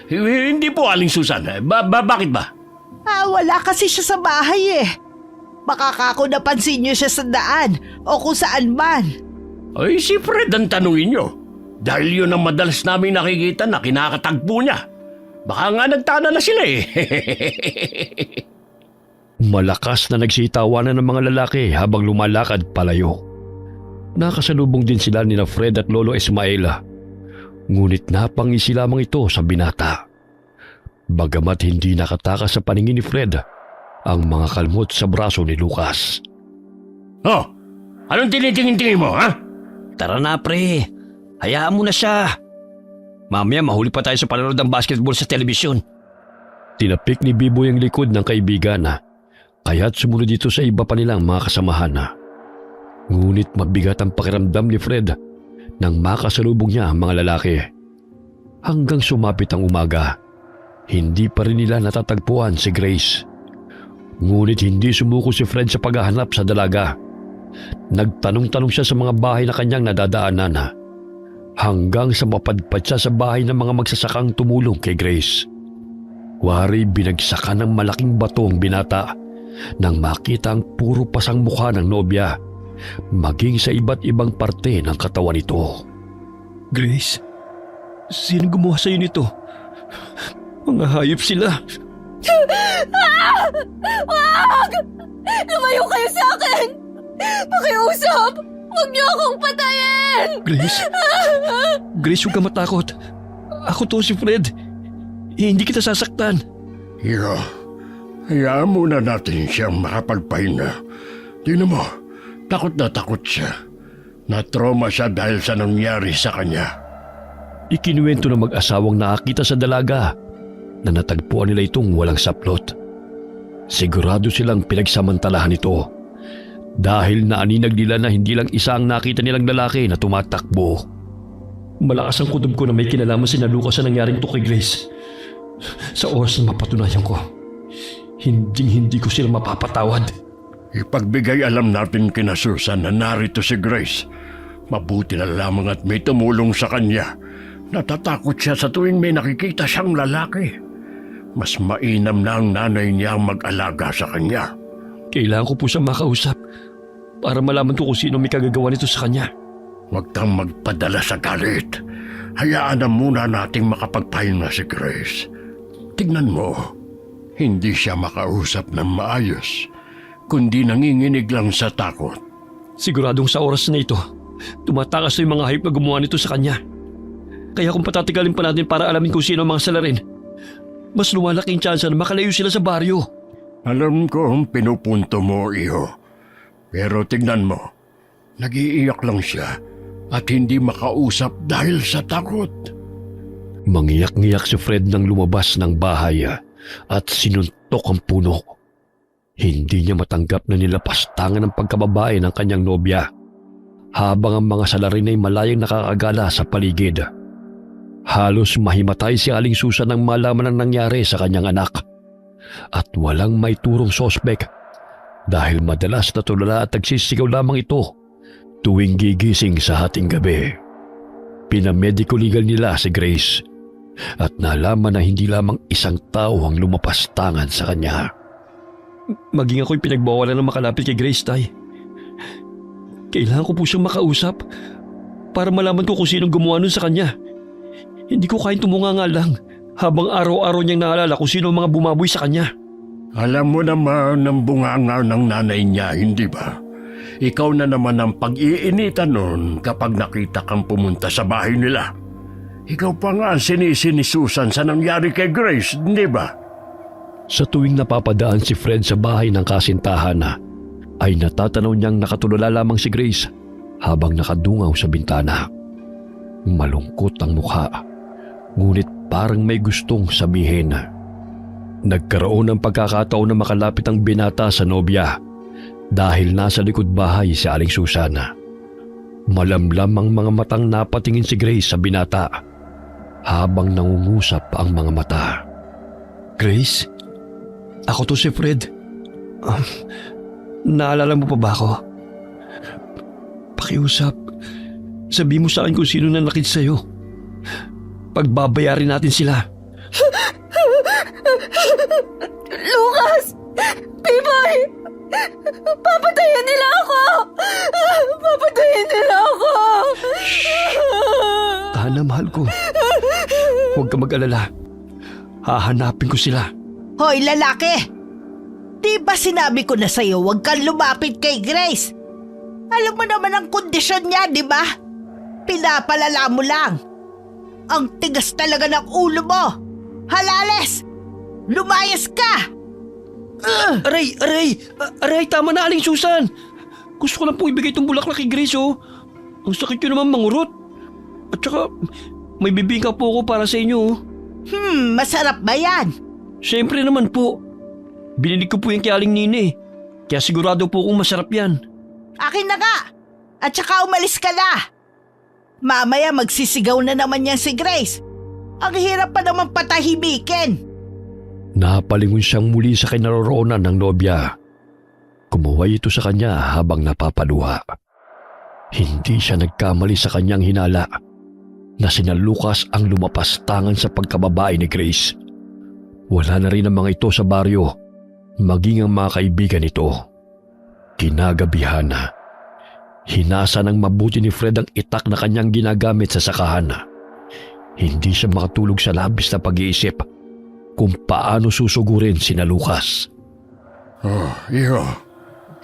Hindi po, Aling Susan. Bakit ba? Wala kasi siya sa bahay eh. Baka kako napansin niyo siya sa daan o kung saan man. Ay, si Fred ang tanungin nyo. Dahil yun ang madalas namin nakikita na kinakatagpo niya. Baka nga nagtana na sila eh. Malakas na nagsitawanan ng mga lalaki habang lumalakad palayo. Nakasalubong din sila ni Fred at Lolo Ismaela. Ngunit napangisi lamang ito sa binata. Bagamat hindi nakatakas sa paningin ni Fred ang mga kalmot sa braso ni Lucas. Oh, anong tinitingin-tingin mo, ha? Tara na, pre. Hayaan mo na siya. Mamaya mahuli pa tayo sa panonood ng basketball sa telebisyon. Tinapik ni Biboy ang likod ng kaibigan kaya't sumunod dito sa iba pa nilang mga kasamahan. Ngunit mabigat ang pakiramdam ni Fred nang makasalubong niya ang mga lalaki. Hanggang sumapit ang umaga, hindi pa rin nila natatagpuan si Grace. Ngunit hindi sumuko si Fred sa paghahanap sa dalaga. Nagtanong-tanong siya sa mga bahay na kanyang nadadaanan hanggang sa mapadpad siya sa bahay ng mga magsasakang tumulong kay Grace. Wari binagsakan ng malaking bato ang binata nang makita ang puro pasang mukha ng nobya, maging sa iba't ibang parte ng katawan nito. Grace, sino gumawa sa'yo nito? Mga hayop sila. Wag! Lumayo kayo sa akin! Pakiusap! Huwag niyo akong patayin! Grace, huwag ka matakot. Ako to si Fred. Hindi kita sasaktan. Hiro, hayaan muna natin siyang makapagpahinga. Tingnan mo, takot na takot siya. Na-trauma siya dahil sa nangyari sa kanya. Ikinuwento ng mag-asawang nakakita sa dalaga na natagpuan nila itong walang saplot. Sigurado silang pinagsamantalahan ito dahil naaninag nila na hindi lang isa ang nakita nilang lalaki na tumatakbo. Malakas ang kutob ko na may kinalaman si Lucas sa nangyaring to kay Grace. Sa oras na mapatunayan ko, hindi ko sila mapapatawad. Ipagbigay alam natin kina Susan na narito si Grace. Mabuti na lamang at may tumulong sa kanya. Natatakot siya sa tuwing may nakikita siyang lalaki. Mas mainam na ang nanay niya ang mag-alaga sa kanya. Kailangan ko po siyang makausap para malaman ko kung sino may kagagawa nito sa kanya. Huwag kang magpadala sa galit. Hayaan na muna nating makapagpahinga si Grace. Tignan mo, hindi siya makausap ng maayos, kundi nanginginig lang sa takot. Siguradong sa oras na ito, tumatakas na yung mga hayop na gumawa nito sa kanya. Kaya kung patatigalin pa natin para alamin kung sino ang mga salarin, mas lumalaking tsansa na makalayo sila sa baryo. Alam ko ang pinupunto mo, iho. Pero tignan mo, nag-iiyak lang siya at hindi makausap dahil sa takot. Mangiyak-ngiyak si Fred nang lumabas ng bahay at sinuntok ang puno. Hindi niya matanggap na nilapastangan ng pagkababae ng kanyang nobya habang ang mga salarin ay malayang nakakagala sa paligid. Halos mahimatay si Aling Susan nang malaman ang nangyari sa kanyang anak. At walang may turong sospek dahil madalas na tulala at nagsisigaw lamang ito tuwing gigising sa hating gabi. Pinamedico legal nila si Grace at nalaman na hindi lamang isang tao ang lumapastangan sa kanya. Maging ako'y pinagbawalan ng makalapit kay Grace, Tay. Kailangan ko po siyang makausap para malaman ko kung sinong gumawa nun sa kanya. Hindi ko kayang tumunganga lang habang araw-araw niyang naalala kung sino ang mga bumaboy sa kanya. Alam mo naman ang bunganga ng nanay niya, hindi ba? Ikaw na naman ang pag-iinitan nun kapag nakita kang pumunta sa bahay nila. Ikaw pa nga ang sinisi ni Susan sa nangyari kay Grace, hindi ba? Sa tuwing napapadaan si Fred sa bahay ng kasintahan ay natatanaw niyang nakatulala lamang si Grace habang nakadungaw sa bintana. Malungkot ang mukha, ngunit parang may gustong sabihin. Nagkaroon ng pagkakataon na makalapit ang binata sa nobya dahil nasa likod bahay si Aling Susan. Malamlam ang mga matang napatingin si Grace sa binata habang nangungusap ang mga mata. Grace? Ako to si Fred. Naalala mo pa ba ako? Pakiusap. Sabi mo sa akin kung sino nanakit sa'yo. Pagbabayarin natin sila. Lucas! Piboy! Papatayin nila ako! Papatayin nila ako! Tahan na, mahal ko. Huwag ka mag-alala. Hahanapin ko sila. Hoy, lalaki! Di ba sinabi ko na sa'yo huwag kang lumapit kay Grace? Alam mo naman ang kondisyon niya, di ba? Pinapalala mo lang. Ang tigas talaga ng ulo mo. Halales! Lumayas ka! Aray, tama na, Aling Susan. Gusto ko lang po ibigay itong bulaklak kay Grace, oh. Ang sakit yun naman mangurot. At saka, may bibingka po ako para sa inyo, oh. Masarap ba yan? Siyempre naman po. Binilig ko po yung kay Aling Nina, eh. Kaya sigurado po kung masarap yan. Akin na nga! At saka umalis ka na! Mamaya magsisigaw na naman yan si Grace. Ang hirap pa naman patahimikin. Napalingon siyang muli sa kinaroroonan ng nobya. Kumuhay ito sa kanya habang napapaluha. Hindi siya nagkamali sa kanyang hinala na sina Lucas ang lumapastangan sa pagkababae ni Grace. Wala na rin ang mga ito sa baryo, maging ang mga kaibigan nito. Kinagabihan na. Hinasa ng mabuti ni Fred ang itak na kanyang ginagamit sa sakahan. Hindi siya makatulog sa labis na pag-iisip kung paano susugurin sina Lucas. Iyo,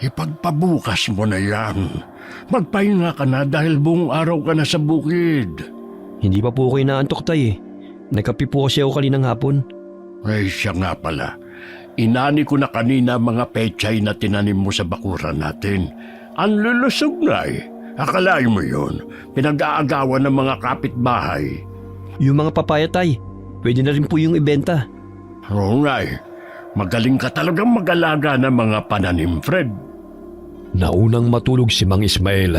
ipagpabukas mo na yan. Magpahinga ka na dahil buong araw ka na sa bukid. Hindi pa po ako inaantok, tay, eh. Nagkape po kasi ako kaninang hapon. Ay, siya nga pala. Inani ko na kanina mga pechay na tinanim mo sa bakuran natin. Ang lulusog na eh. Akalain mo yun. Pinag-aagawan ng mga kapitbahay. Yung mga papaya, tay, pwede na rin po yung ibenta. Oo nga eh. Magaling ka talagang mag-alaga ng mga pananim, Fred. Naunang matulog si Mang Ismael.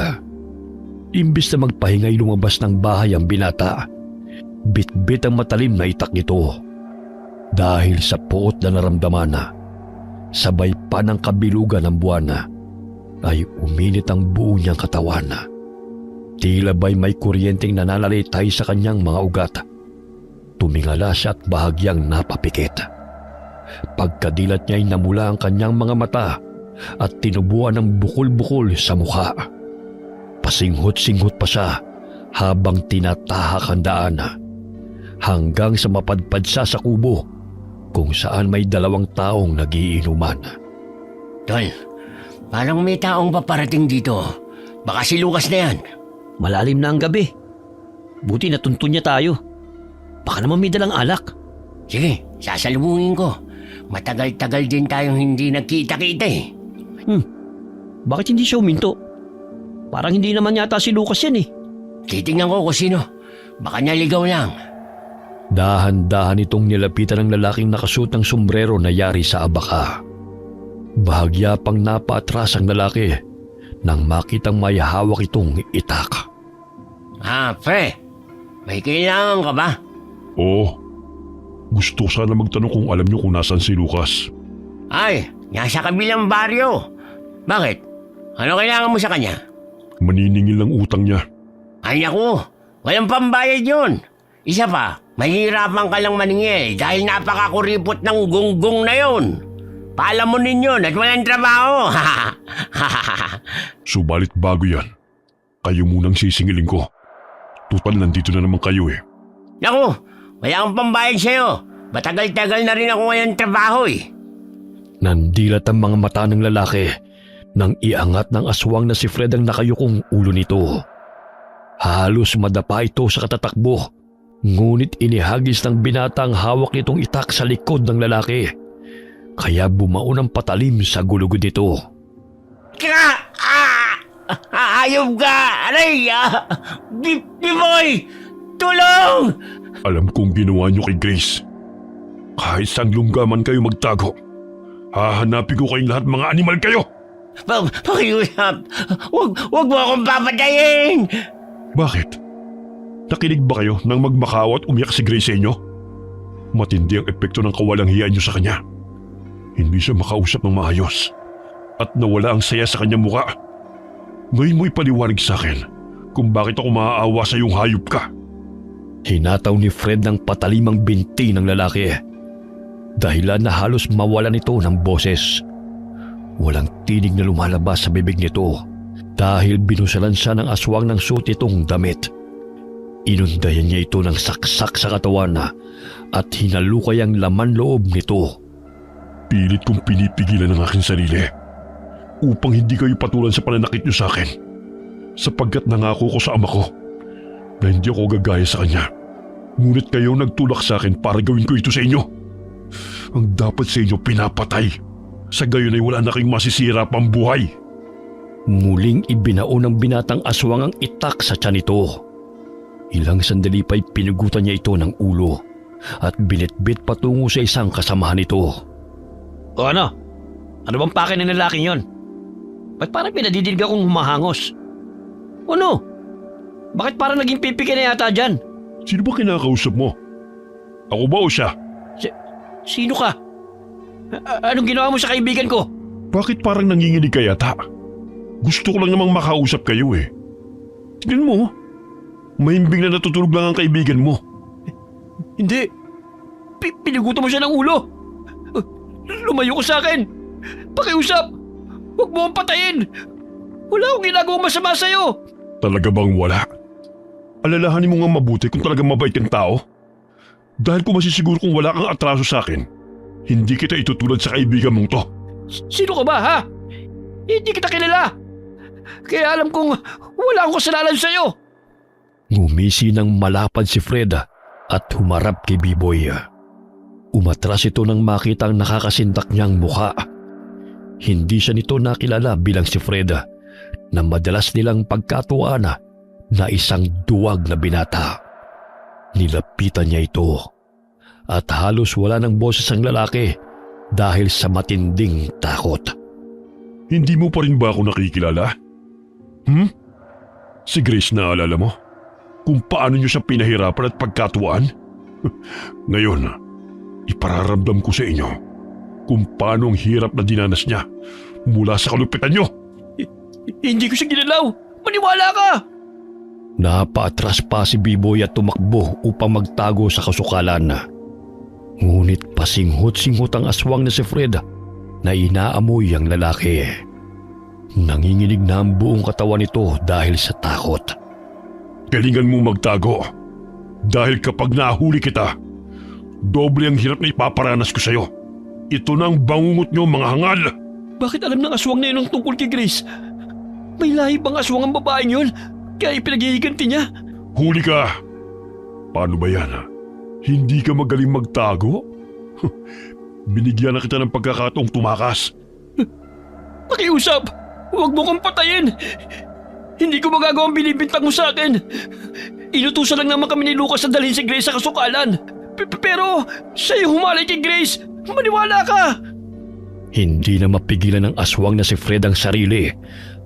Imbis na magpahingay lumabas ng bahay ang binata, bit-bit ang matalim na itak nito. Dahil sa puot na naramdaman na, sabay pa ng kabilugan ng buwan ay uminit ang buo niyang katawan. Tila ba'y may kuryenteng nananalitay sa kanyang mga ugat. Tumingala siya at bahagyang napapikit. Pagkadilat niya'y namula ang kanyang mga mata at tinubuan ng bukol-bukol sa mukha. Pasinghot-singhot pa siya habang tinatahak ang daan hanggang sa mapadpad siya sa kubo kung saan may 2 taong nagiinuman. Tol, parang may taong paparating dito. Baka si Lucas na yan. Malalim na ang gabi. Buti natuntun niya tayo. Baka naman may dalang alak. Sige, sasalubungin ko. Matagal-tagal din tayong hindi nagkita-kita eh. Bakit hindi siya uminto? Parang hindi naman yata si Lucas yan, eh. Titingnan ko kung sino. Baka naligaw lang. Dahan-dahan itong nilapitan ng lalaking nakasuot ng sombrero na yari sa abaka. Bahagya pang napaatras ang lalaki nang makitang may hawak itong itak. Pre. May kailangan ka ba? Oo. Gusto ko sana magtanong kung alam niyo kung nasan si Lucas. Ay, nasa kabilang baryo. Bakit? Ano kailangan mo sa kanya? Maniningil ng utang niya. Ay naku, walang pambayad yun. Isa pa, mahirapan ka lang maningil dahil napakakuripot ng gunggong na yun. Palamunin yun at walang trabaho. Subalit bago yan, kayo munang sisingilin ko. Tutal nandito na naman kayo eh. Naku, wala akong pambayad sa'yo. Matagal-tagal na rin ako ngayon trabaho eh. Nandilat ang mga mata ng lalaki nang iangat ng aswang na si Fred ang nakayukong ulo nito. Halos madapa ito sa katatakbo, ngunit inihagis ng binata ang hawak nitong itak sa likod ng lalaki. Kaya bumaon ang patalim sa gulugod nito. Ayop ka! Aray! Biboy! Tulong! Alam kong ginawa niyo kay Grace. Kahit saan lunggaman kayo magtago, hahanapin ko kayong lahat, mga animal kayo! Pakiusap! Huwag mo akong papatayin! Bakit? Nakinig ba kayo nang magmakawa at umiyak si Grace sa inyo? Matindi ang epekto ng kawalang hiya niyo sa kanya. Hindi siya makausap ng maayos at nawala ang saya sa kanyang muka. Ngayon mo ipaliwanag sa akin kung bakit ako maaawa sa iyong hayop ka. Hinataw ni Fred ng patalimang binti ng lalaki. Dahilan na halos mawalan ito ng boses. Walang tinig na lumalabas sa bibig nito dahil binusalan siya ng aswang ng suot itong damit. Inundayan niya ito ng saksak sa katawan at hinalukay ang laman loob nito. Pilit kong pinipigilan ang aking sarili upang hindi kayo patulan sa pananakit niyo sa akin, sapagkat nangako ko sa ama ko na hindi ako gagaya sa kanya. Ngunit kayo nagtulak sa akin para gawin ko ito sa inyo. Ang dapat sa inyo pinapatay. Sa gayon ay wala na kayong masisira pang buhay. Muling ibinao ng binatang aswang ang itak sa tiyan nito. Ilang sandali pa'y pinugutan niya ito ng ulo at binitbit patungo sa isang kasamahan nito. O ano? Ano bang pake ng lalaking yon? Ba't parang pinadidinig akong humahangos? Ano? Bakit parang naging pipiki na yata dyan? Sino ba kinakausap mo? Ako ba o siya? Sino ka? Anong ginawa mo sa kaibigan ko? Bakit parang nanginginig ka yata? Gusto ko lang namang makausap kayo eh. Tignan mo, mahimbing na natutulog lang ang kaibigan mo. Hindi. Pinugutan mo siya ng ulo. Lumayo ko sa akin. Pakiusap. Huwag mo akong patayin. Wala akong ginagawang masama sa'yo. Talaga bang wala? Alalahanin mo nga mabuti kung talagang mabait kang tao. Dahil kung masisiguro kung wala kang atraso sa akin, hindi kita itutulad sa kaibigan mong to. Sino ka ba, ha? Hindi kita kilala. Kaya alam kong wala akong kasalanan sa'yo. Ngumisi ng malapad si Fred at humarap kay B-Boy. Umatras ito nang makita ang nakakasindak niyang mukha. Hindi siya nito nakilala bilang si Fred na madalas nilang pagkatuwaan na isang duwag na binata. Nilapitan niya ito at halos wala ng boses ang lalaki dahil sa matinding takot. Hindi mo pa rin ba ako nakikilala? Si Grace na alala mo? Kung paano niyo siya pinahirapan at pagkatuwaan? Ngayon, ipararamdam ko sa inyo kung paano ang hirap na dinanas niya mula sa kalupitan niyo. Hindi ko siya ginalaw. Maniwala ka! Napaatras pa si B-Boy at tumakbo upang magtago sa kasukalan. Ngunit pasinghot-singhot ang aswang na si Fred na inaamoy ang lalaki. Nanginginig na ang buong katawan nito dahil sa takot. Galingan mo magtago dahil kapag nahuli kita, doble ang hirap na ipaparanas ko sa'yo. Ito na ang bangungot niyo, mga hangal! Bakit alam ng aswang na yun ang tungkol kay Grace? May lahi bang aswang ang babaeng yun? Kaya ipinaghihiganti niya? Huli ka! Paano ba yan? Hindi ka magaling magtago? Binigyan na kita ng pagkakataong tumakas. Pakiusap! Huwag mo kong patayin! Hindi ko magagawa ang binibintang mo sa akin! Inutusan lang naman kami ni Lucas na dalhin si Grace sa kasukalan. Pero siya yung humalay kay Grace! Maniwala ka! Hindi na mapigilan ng aswang na si Fred ang sarili,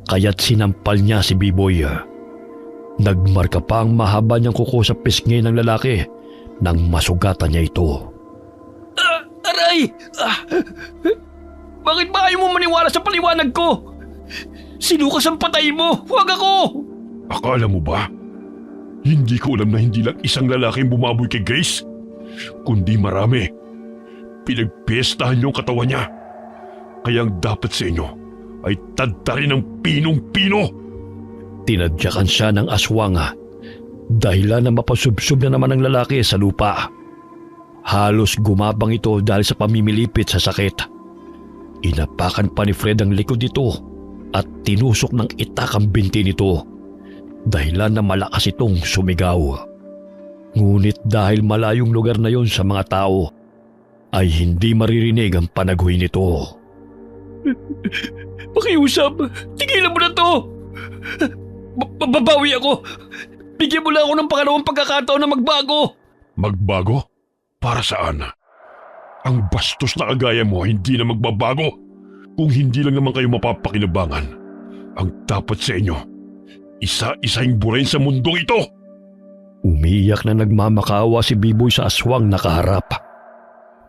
kaya't sinampal niya si B-Boy. Nagmarka pa ang mahaba niyang kuko sa pisngi ng lalaki nang masugatan niya ito. Aray! Bakit ba ayaw mo maniwala sa paliwanag ko? Si Lucas ang patay mo, huwag ako! Akala mo ba? Hindi ko alam na hindi lang isang lalaki ang bumaboy kay Grace, kundi marami. Pinagpiestahan niyo ang katawan niya. Kaya ang dapat sa inyo ay tadtarin ng pinong-pino. Tinadyakan siya ng aswang dahilan na mapasubsob na naman ang lalaki sa lupa. Halos gumabang ito dahil sa pamimilipit sa sakit. Inapakan pa ni Fred ang likod nito at tinusok ng itak ang binti nito dahilan na malakas itong sumigaw. Ngunit dahil malayong lugar na yon sa mga tao, ay hindi maririnig ang panaguhin nito. Pakiusap! Tigilan mo na to! Babawi ako! Bigyan mo lang ako ng pangalawang pagkakataon na magbago! Magbago? Para saan? Ang bastos na kagaya mo hindi na magbabago. Kung hindi lang naman kayo mapapakinabangan, ang dapat sa inyo, isa-isahing burahin sa mundong ito. Umiiyak na nagmamakaawa si Biboy sa aswang nakaharap.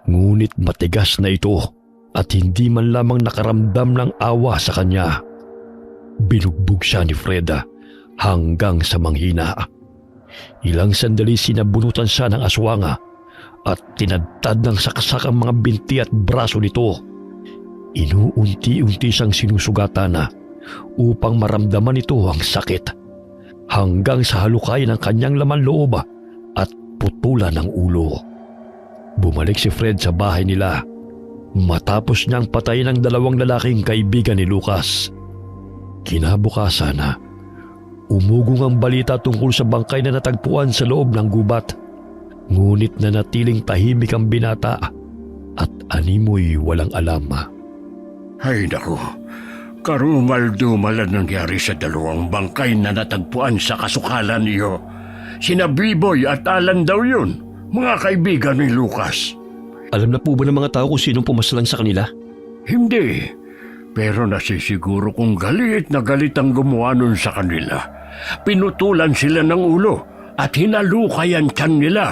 Ngunit matigas na ito at hindi man lamang nakaramdam ng awa sa kanya. Binugbog siya ni Freda hanggang sa manghina. Ilang sandali sinabunutan siya ng aswanga at tinadtad ng saksak ang mga binti at braso nito. Inuunti-unti siyang sinusugatan upang maramdaman ito ang sakit hanggang sa halukay ng kanyang laman loob at putulan ng ulo. Bumalik si Fred sa bahay nila matapos niyang patayin ang 2 lalaking kaibigan ni Lucas. Kinabukasan, umugong ang balita tungkol sa bangkay na natagpuan sa loob ng gubat. Ngunit nanatiling tahimik ang binata at animoy walang alam. Ay naku, karumal-dumal ang nangyari sa 2 bangkay na natagpuan sa kasukalan niyo. Sina Biboy at Alan daw yun, mga kaibigan ni Lucas. Alam na po ba ng mga tao kung sinong pumaslang sa kanila? Hindi, pero nasisiguro kung galit na galit ang gumawa nun sa kanila. Pinutulan sila ng ulo at hinalukay ang tiyan nila.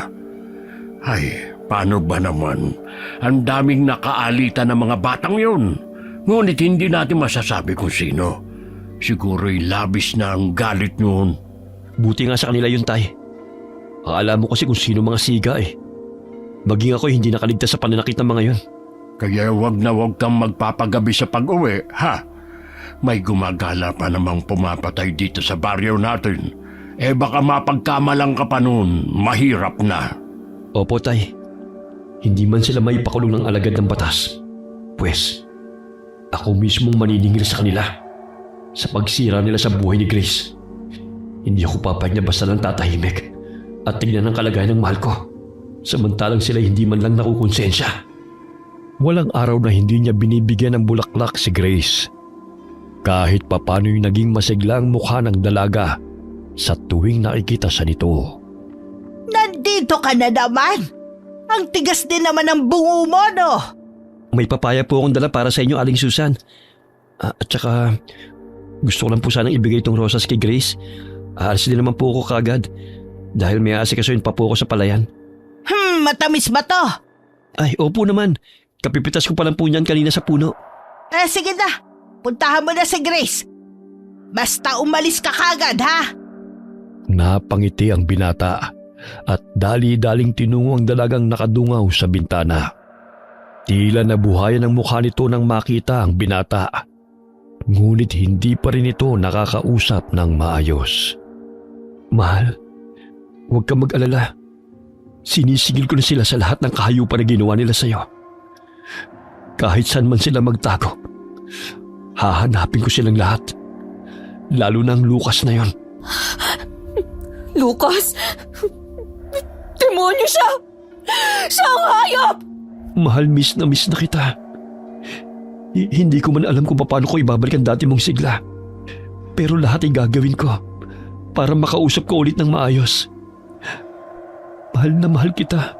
Ay, paano ba naman? Ang daming nakaalitan ng mga batang yun. Ngunit hindi natin masasabi kung sino. Siguro'y labis na ang galit noon. Buti nga sa kanila yun, Tay. Akala mo kasi kung sino mga siga eh. Maging ako hindi nakaligtas sa pananakit ng mga yun. Kaya wag na wag kang magpapagabi sa pag-uwi, ha? May gumagala pa namang pumapatay dito sa baryo natin. Eh baka mapagkamalang ka pa noon, mahirap na. Opo, Tay. Hindi man sila may pakulong ng alagad ng batas. Pwes, ako mismong maniningil sa kanila sa pagsira nila sa buhay ni Grace. Hindi ako papayag na basta lang tatahimik at tignan ang kalagayan ng mahal ko. Samantalang sila hindi man lang nakukonsensya. Walang araw na hindi niya binibigyan ng bulaklak si Grace. Kahit papano'y naging masiglang mukha ng dalaga sa tuwing nakikita siya nito. Nandito ka na naman! Ang tigas din naman ng bungo mo, no? May papaya po akong dala para sa inyo, Aling Susan. At saka, gusto ko lang po sanang ibigay itong rosas kay Grace. Aalis din naman po ako kagad dahil may aasikasuhin pa po ako sa palayan. Matamis ba to? Ay, opo naman. Kapipitas ko pa lang po niyan kanina sa puno. Sige na. Puntahan mo na si Grace. Basta umalis ka kagad, ha? Napangiti ang binata at dali-daling tinungo ang dalagang nakadungaw sa bintana. Tila nabuhayan ang mukha nito nang makita ang binata. Ngunit hindi pa rin ito nakakausap ng maayos. Mahal, huwag kang mag-alala. Sinisigil ko na sila sa lahat ng kahayupan na ginawa nila sa'yo. Kahit saan man sila magtago, hahanapin ko silang lahat. Lalo na ang Lucas na yon. Lucas! Demonyo siya! Siya ang hayop! Mahal, miss na kita. Hindi ko man alam kung paano ko ibabalik ang dati mong sigla. Pero lahat ay gagawin ko para makausap ko ulit ng maayos. Mahal na mahal kita.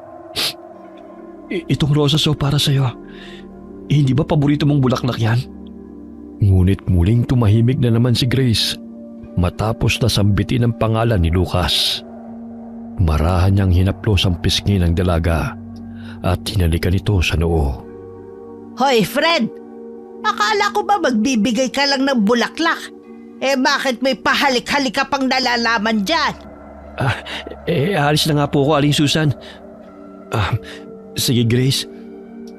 Itong rosas para sa'yo. Hindi ba paborito mong bulaklak yan? Ngunit muling tumahimik na naman si Grace matapos na sambitin ang pangalan ni Lucas. Marahan niyang hinaplos ang pisngi ng dalaga at hinalikan ito sa noo. Hoy, Fred! Akala ko ba magbibigay ka lang ng bulaklak? Bakit may pahalik-halik ka pang nalalaman dyan? Alis na nga po ako, Aling Susan. Sige, Grace.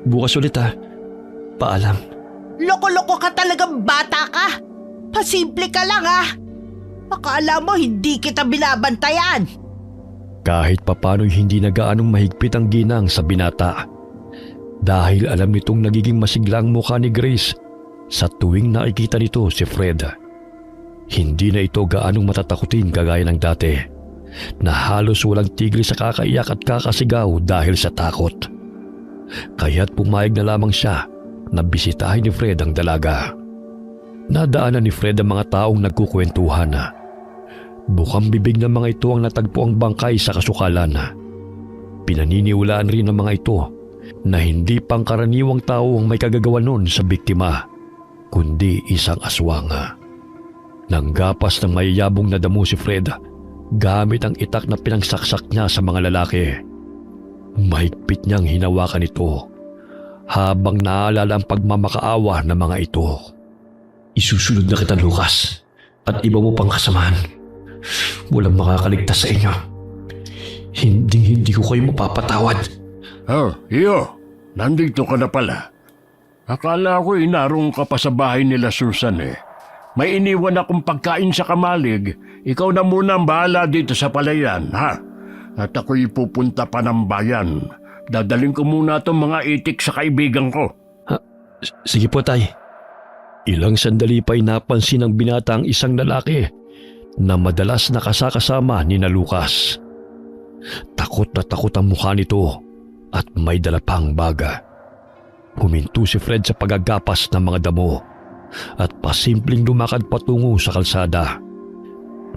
Bukas ulit, ha. Paalam. Loko-loko ka talagang bata ka. Pasimple ka lang, ha. Akala mo hindi kita binabantayan. Kahit papano'y hindi na gaanong mahigpit ang ginang sa binata. Dahil alam nitong nagiging masiglang mukha ni Grace sa tuwing nakikita nito si Fred. Hindi na ito gaanong matatakutin kagaya ng dati, na halos walang tigil sa kakaiyak at kakasigaw dahil sa takot. Kaya't pumayag na lamang siya na bisitahin ni Fred ang dalaga. Nadaanan ni Fred ang mga taong nagkukwentuhan. Bukang bibig ng mga ito ang natagpo ang bangkay sa kasukalan. Pinaniniwalaan rin ng mga ito na hindi pangkaraniwang tao ang may kagagawa nun sa biktima, kundi isang aswang. Nang gapas ng mayayabong na damo si Fred gamit ang itak na pinangsaksak niya sa mga lalaki. Mahigpit niyang hinawakan ito habang naalala ang pagmamakaawa ng mga ito. Isusunod na kita, Lucas, at iba mo pang kasamahan. Walang makakaligtas sa inyo. Hindi ko kayo mapapatawad. Oh, iyo. Nandito ka na pala. Akala ko narong ka pa sa bahay nila Susan eh. May iniwan akong pagkain sa kamalig. Ikaw na muna ang bahala dito sa palayan, ha? At ako'y pupunta pa ng bayan. Dadaling ko muna itong mga itik sa kaibigan ko. Sige po, tay. Ilang sandali pa'y napansin ng binata ang isang lalaki na madalas nakasakasama ni na Lucas. Takot na takot ang mukha nito at may dala pang baga. Huminto si Fred sa pagagapas ng mga damo at pasimpleng lumakad patungo sa kalsada.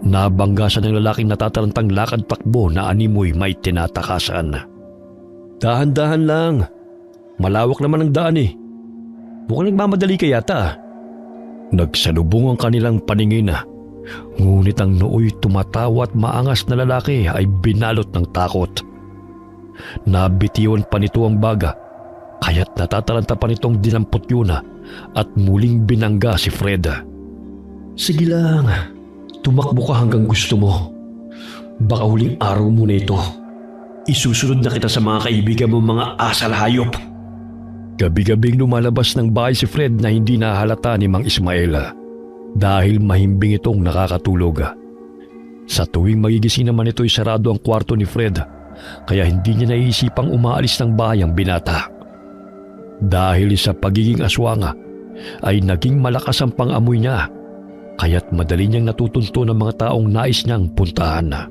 Nabangga siya ng lalaking natatarantang lakad takbo na animoy may tinatakasan. Dahan-dahan lang. Malawak naman ang daan eh. Mukhang nagmamadali ka yata. Nagsalubong ang kanilang paningin. Ngunit ang nooy tumatawa at maangas na lalaki ay binalot ng takot. Nabitiwan pa nito ang baga, kaya't natataranta pa nitong dinampot yun at muling binangga si Fred. Sige lang, tumakbo ka hanggang gusto mo. Baka huling araw mo na ito. Isusunod na kita sa mga kaibigan mo, mga asal hayop. Gabi-gabing lumalabas ng bahay si Fred na hindi nahalata ni Mang Ismael dahil mahimbing itong nakakatulog. Sa tuwing magigising naman ito'y sarado ang kwarto ni Fred, kaya hindi niya naiisipang umaalis ng bahay ang binata. Dahil sa pagiging aswanga ay naging malakas ang pang-amoy niya, kaya't madali niyang natutunto ng mga taong nais niyang puntahan.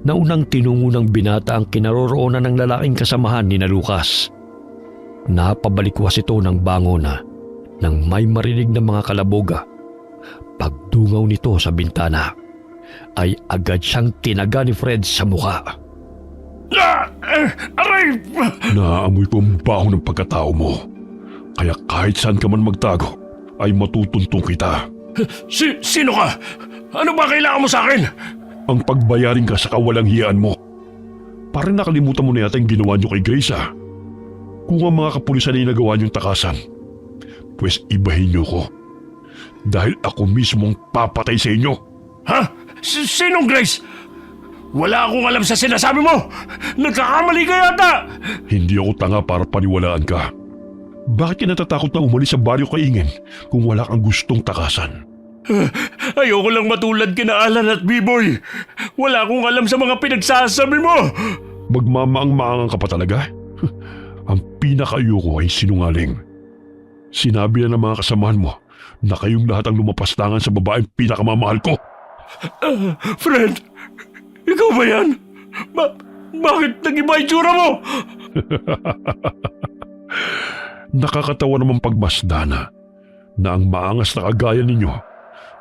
Naunang tinungo ng binata ang kinaroroonan ng lalaking kasamahan ni na Lucas. Napabalikwas ito ng bangon nang may marinig ng mga kalaboga. Pagdungaw nito sa bintana ay agad siyang tinaga ni Fred sa mukha. Aray! Naaamoy ko ang baho ng pagkatao mo. Kaya kahit saan ka man magtago, ay matutuntong kita. Sino ka? Ano ba kailangan mo sa akin? Ang pagbayarin ka sa kawalang hiyaan mo. Parang nakalimutan mo na yata yung ginawa niyo kay Grace, ha? Kung ang mga kapulisan ay nagawa niyong takasan, pues ibahin niyo ko. Dahil ako mismong papatay sa inyo. Ha? Sinong Grace? Wala akong alam sa sinasabi mo! Nagkakamali ka yata! Hindi ako tanga para paniwalaan ka. Bakit ka natatakot na umalis sa baryo Kaingin kung wala kang gustong takasan? Ayoko lang matulad kina Alan at B-Boy. Wala akong alam sa mga pinagsasabi mo! Magmamaang-maangang ka pa talaga? Ang pinaka-ayoko ay sinungaling. Sinabi na ng mga kasamahan mo na kayong lahat ang lumapastangan sa babaeng pinakamamahal ko. Fred! Ikaw ba yan? Bakit nag-iba itsura mo? Nakakatawa naman pagmasdana na ang maangas na kagaya ninyo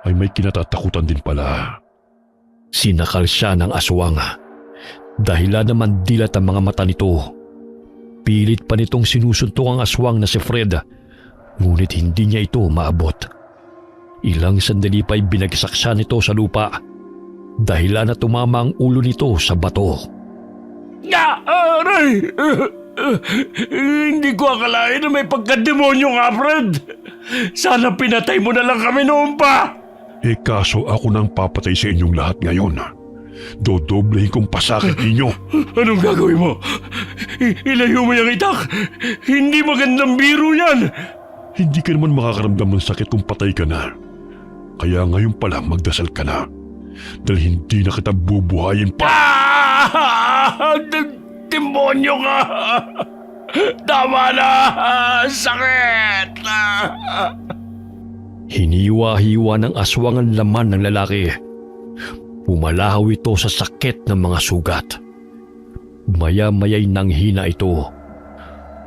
ay may kinatatakutan din pala. Sinakal siya ng aswang. Dahilan naman dilat ang mga mata nito. Pilit pa nitong sinusuntok ang aswang na si Fred, ngunit hindi niya ito maabot. Ilang sandali pa'y binagsak siya nito sa lupa. Dahilan na tumama ang ulo nito sa bato. Aray! Hindi ko akalain na may pagkademonyo nga, Fred. Sana pinatay mo na lang kami noon pa. Kaso ako nang papatay sa inyong lahat ngayon. Dodoblehin kong pasakit ninyo. Anong gagawin mo? Ilayo mo yung itak. Hindi magandang biro yan. Hindi ka naman makakaramdam ng sakit kung patay ka na. Kaya ngayon pala magdasal ka na. Dahil hindi na kita bubuhayin pa. Demonyo ka! Tama na! Sakit! Hiniwa-hiwa ng aswang ang laman ng lalaki. Pumalahaw ito sa sakit ng mga sugat. Maya-maya'y nanghina ito.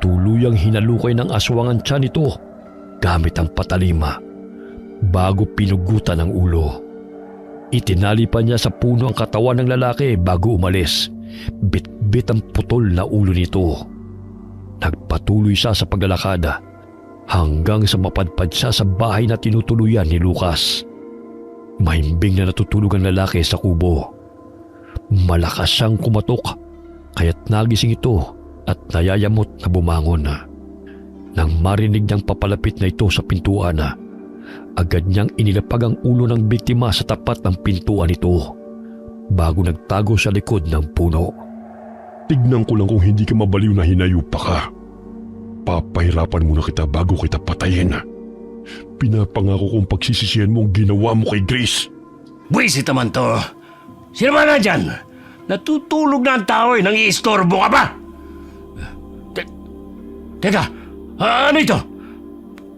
Tuluyang hinalukay ng aswang ang tiyan nito gamit ang patalima bago pinugutan ang ulo. Itinali pa niya sa puno ang katawan ng lalaki bago umalis. Bit-bit ang putol na ulo nito. Nagpatuloy siya sa paglalakad hanggang sa mapadpad siya sa bahay na tinutuluyan ni Lucas. Mahimbing na natutulog ang lalaki sa kubo. Malakas siyang kumatok, kaya't nagising ito at nayayamot na bumangon. Nang marinig niyang papalapit na ito sa pintuan, agad niyang inilapag ang ulo ng biktima sa tapat ng pintuan nito bago nagtago sa likod ng puno. Tignan ko lang kung hindi ka mabaliw na hinayupa ka. Papahirapan muna kita bago kita patayin. Pinapangako kong pagsisisihan mo ang ginawa mo kay Grace. Buwisit naman to. Sino ba na dyan? Natutulog na ang tao nang iistorbo ka ba? Teka, ano ito?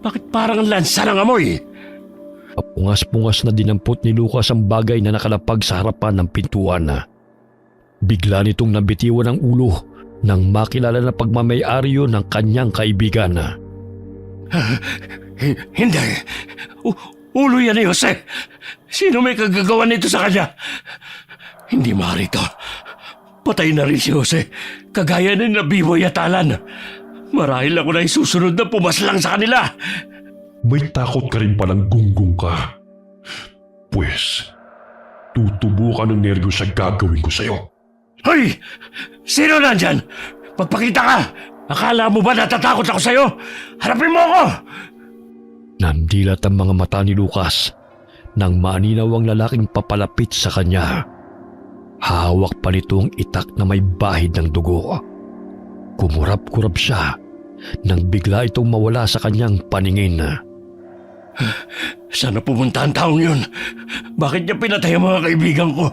Bakit parang lansa ng amoy? Pungas-pungas na dinampot ni Lucas ang bagay na nakalapag sa harapan ng pintuan. Bigla nitong nabitiwan ang ulo nang makilala na pagmamay-ari yun ng kanyang kaibigan. Hindi. Ulo yan ni Jose. Sino may kagagawa nito sa kanya? Hindi maaari ito. Patay na rin si Jose. Kagaya na Biboy at Alan. Marahil ako na isusunod na pumaslang sa kanila. May takot ka rin palang gunggong ka. Pues, tutubukan ng nervyos sa gagawin ko sa'yo. Hoy! Sino nandyan? Magpakita ka! Akala mo ba natatakot ako sa'yo? Harapin mo ako! Nandilat ang mga mata ni Lucas nang maninaw ang lalaking papalapit sa kanya. Hawak pa nito ang itak na may bahid ng dugo. Kumurap-kurap siya nang bigla itong mawala sa kanyang paningin. Saan na pumunta ang taong yun? Bakit niya pinatay ang mga kaibigan ko?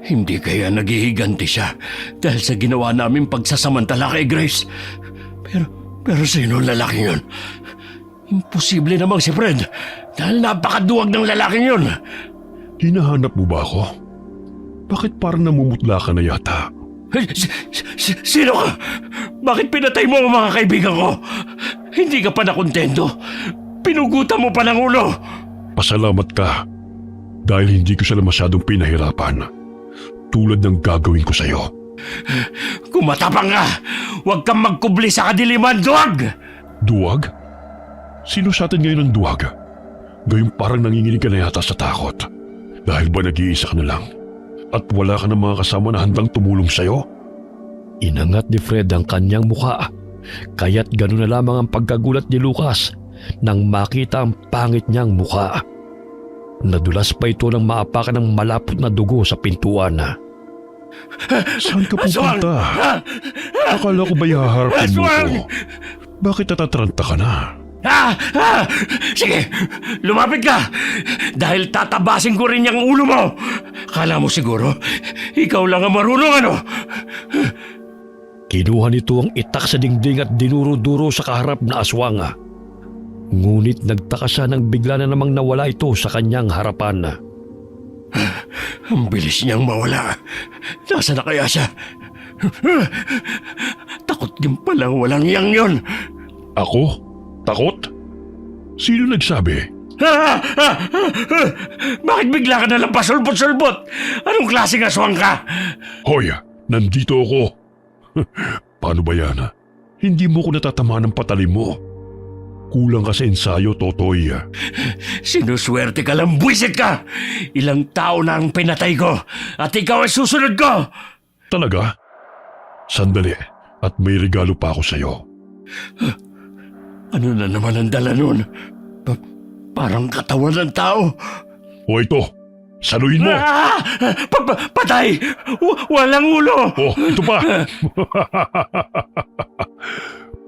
Hindi kaya naghihiganti siya dahil sa ginawa namin pagsasamantala kay Grace. Pero sino ang lalaking yun? Imposible namang si Fred dahil napakaduwag ng lalaking yun. Hinahanap mo ba ako? Bakit parang namumutla ka na yata? Sino ka? Bakit pinatay mo ang mga kaibigan ko? Hindi ka pa nakontento. Pinugutan mo pa ng ulo. Pasalamat ka dahil hindi ko sila masyadong pinahirapan tulad ng gagawin ko sa'yo. Kumatapang ka! Huwag kang magkubli sa kadiliman, duwag! Duwag? Sino sa atin ngayon ang duwag? Gayong parang nanginginig ka na yata sa takot. Dahil ba nag-iisa ka na lang? At wala ka ng mga kasama na handang tumulong sa'yo? Inangat ni Fred ang kanyang mukha, kaya't gano'n na lamang ang pagkagulat ni Lucas nang makita ang pangit niyang mukha. Nadulas pa ito nang maapakan ng malapot na dugo sa pintuan. Saan ka pupunta? Akala ko ba ihaharapin mo ko? Bakit natatranta ka na? Sige, lumapit ka! Dahil tatabasin ko rin yung ulo mo! Kala mo siguro, ikaw lang ang marunong ano? Kinuha nito ang itak sa dingding at dinuro-duro sa kaharap na aswang. Ngunit nagtaka siya nang bigla na namang nawala ito sa kanyang harapan. Ang bilis niyang mawala. Nasaan na kaya siya? Takot din palang walang yang yon. Ako? Takot? Sino nagsabi? Bakit bigla ka nalang pasulbot-sulbot? Anong klaseng aswang ka? Hoy, nandito ako. Paano ba yan? Hindi mo ko natatamaan ng patalim mo. Kulang ka sa ensayo, Totoy. Sinuswerte ka lang, buwisit ka! Ilang tao na ang pinatay ko at ikaw ay susunod ko! Talaga? Sandali, at may regalo pa ako sa'yo. Ano na naman ang dala nun? Parang katawan ng tao. O ito, saluhin mo! Patay! Walang ulo! Oh, ito pa!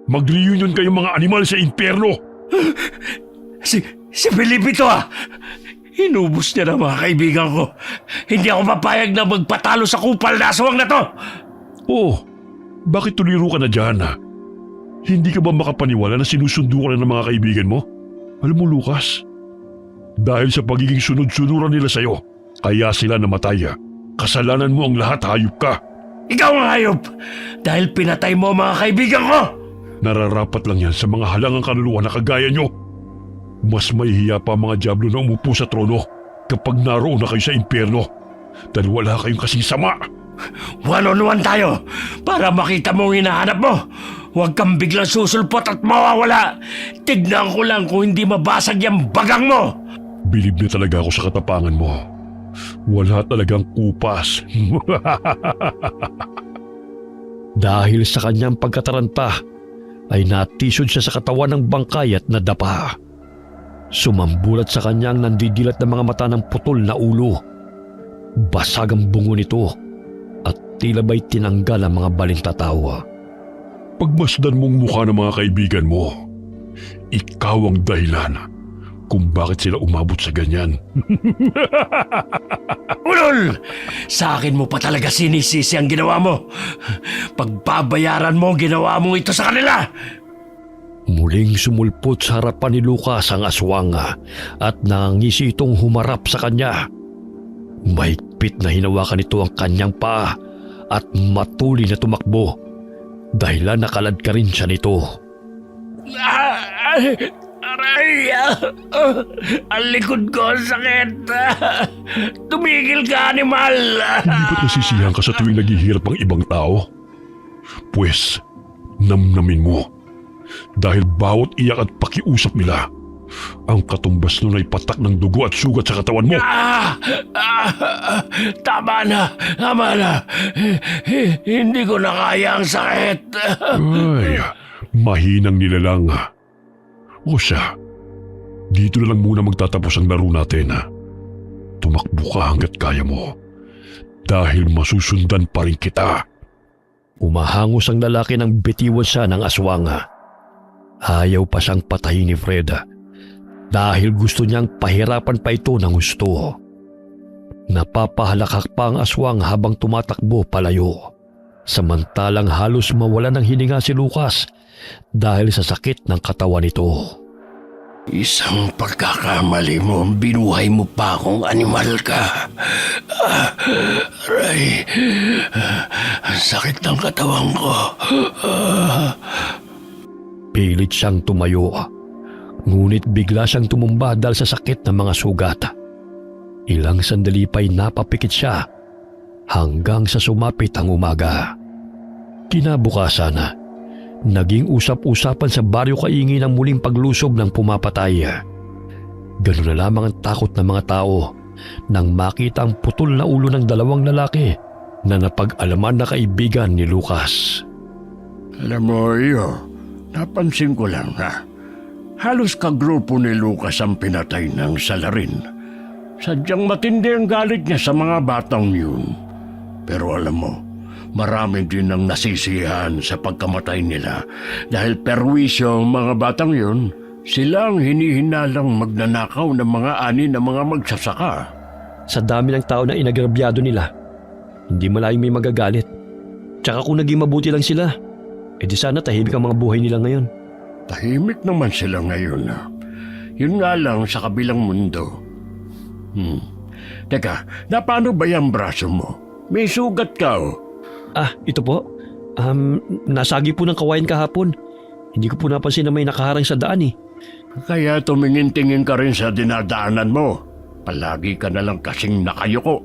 Mag-reunion kayong mga animal sa impyerno! Si Felipe ito Inubos niya ng mga kaibigan ko. Hindi ako papayag na magpatalo sa kupal na aswang na to! Oh, bakit tuliro ka na dyan? Hindi ka ba makapaniwala na sinusundo ka na ng mga kaibigan mo? Alam mo, Lucas, dahil sa pagiging sunod-sunuran nila sa'yo, kaya sila namatay. Kasalanan mo ang lahat, hayop ka! Ikaw ang hayop! Dahil pinatay mo ang mga kaibigan ko! Nararapat lang yan sa mga halangang kaluluwa na kagaya nyo. Mas mahihiya pa ang mga dyablo na umupo sa trono kapag naroon na kayo sa impyerno dahil wala kayong kasing sama. One-on-one tayo para makita mo ang hinahanap mo. Huwag kang biglang susulpot at mawawala. Tignan ko lang kung hindi mabasag yung bagang mo. Bilib na talaga ako sa katapangan mo. Wala talagang kupas. Dahil sa kanyang pagkataranta, ay natisod siya sa katawan ng bangkay at nadapa. Sumambulat sa kanyang nandidilat na mga mata ng putol na ulo. Basag ang bungo nito at tila ba'y tinanggal ang mga balintatawa. Pagmasdan mong mukha ng mga kaibigan mo, ikaw ang dahilan kung bakit sila umabot sa ganyan. Ulol! Sa akin mo pa talaga sinisisi ang ginawa mo. Pagbabayaran mo ang ginawa mo ito sa kanila. Muling sumulpot sa harapan ni Lucas ang aswang at nangangisi itong humarap sa kanya. Mahigpit na hinawakan nito ang kanyang paa at matuloy na tumakbo. Dahilan nakalad ka rin siya nito. Aray! Ang likod ko ang sakit. Tumigil ka, animal! Hindi ba't nasisiyahan ka sa tuwing naghihirap ang ibang tao? Pwes, namnamin mo. Dahil bawat iyak at pakiusap nila, ang katumbas nun ay patak ng dugo at sugat sa katawan mo. Tama na! Hindi ko na kaya ang sakit. Ay, mahinang nilalang. O siya, dito na lang muna magtatapos ang laro natin. Tumakbo ka hanggat kaya mo. Dahil masusundan pa rin kita. Umahangos ang lalaki ng bitiwan siya ng aswang. Ayaw pa siyang patayin ni Fred dahil gusto niyang pahirapan pa ito ng gusto. Napapahalakak pa ang aswang habang tumatakbo palayo. Samantalang halos mawala ng hininga si Lucas dahil sa sakit ng katawan nito. Isang pagkakamali mo, binuhay mo pa akong animal ka. Aray, sakit ng katawan ko. Pilit siyang tumayo, ngunit bigla siyang tumumba dahil sa sakit ng mga sugat. Ilang sandali pa'y napapikit siya hanggang sa sumapit ang umaga. Kinabukasan, naging usap-usapan sa baryo kaingin ang muling paglusob ng pumapatay. Ganun na lamang ang takot ng mga tao nang makita ang putol na ulo ng dalawang lalaki na napag-alaman na kaibigan ni Lucas. Alam mo, napansin ko lang halos kagrupo ni Lucas ang pinatay ng salarin. Sadyang matindi ang galit niya sa mga batang yun. Pero alam mo, marami din ang nasisiyahan sa pagkamatay nila dahil perwisyo ang mga batang yun, sila ang hinihinalang magnanakaw ng mga ani ng mga magsasaka. Sa dami ng tao na inagrabyado nila, hindi malayong may magagalit. Tsaka kung naging mabuti lang sila, di sana tahimik ang mga buhay nila ngayon. Tahimik naman sila ngayon. Yun nga lang sa kabilang mundo. Teka, paano ba yung braso mo? May sugat ka Ito po. Nasagi po ng kawayan kahapon. Hindi ko po napansin na may nakaharang sa daan Kaya tumingin-tingin ka rin sa dinadaanan mo. Palagi ka na lang kasing nakayuko.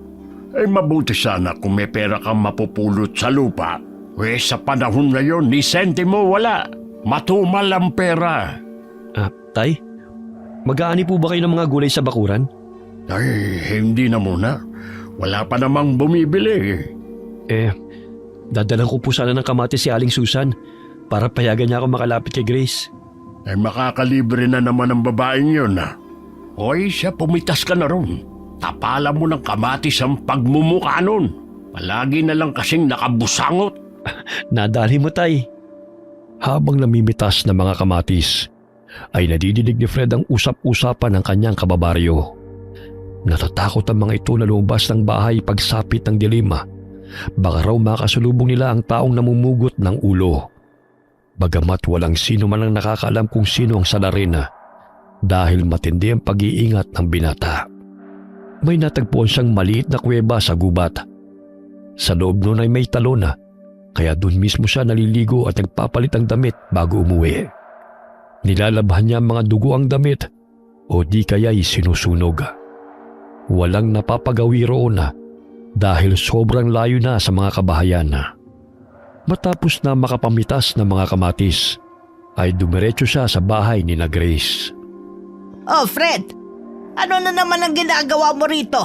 Ay mabuti sana kung may pera kang mapupulot sa lupa. Sa panahon ngayon, ni sentimo wala. Matumal ang pera. Tay, mag-aani po ba kayo ng mga gulay sa bakuran? Ay, hindi na muna. Wala pa namang bumibili. Dadalan ko po sana ng kamatis si Aling Susan para payagan niya ako makalapit kay Grace. Ay makakalibre na naman ang babaeng yun Hoy, siya pumitas ka na ron. Tapalan mo ng kamatis ang pagmumukha nun. Palagi na lang kasing nakabusangot. Nadali mo, Tay. Habang namimitas ng mga kamatis, ay nadidinig ni Fred ang usap-usapan ng kanyang kababaryo. Natatakot ang mga ito na lumabas ng bahay pagsapit ng dilim. Baka raw makasalubong nila ang taong namumugot ng ulo. Bagamat walang sino man ang nakakaalam kung sino ang salarin dahil matindi ang pag-iingat ng binata. May natagpuan siyang maliit na kuweba sa gubat. Sa loob nun ay may talon kaya doon mismo siya naliligo at nagpapalit ang damit bago umuwi. Nilalabhan niya ang mga dugo ang damit o di kaya'y sinusunog. Walang napapagawi roon dahil sobrang layo na sa mga kabahayan. Matapos na makapamitas ng mga kamatis, ay dumiretso siya sa bahay ni na Grace. Oh, Fred! Ano na naman ang ginagawa mo rito?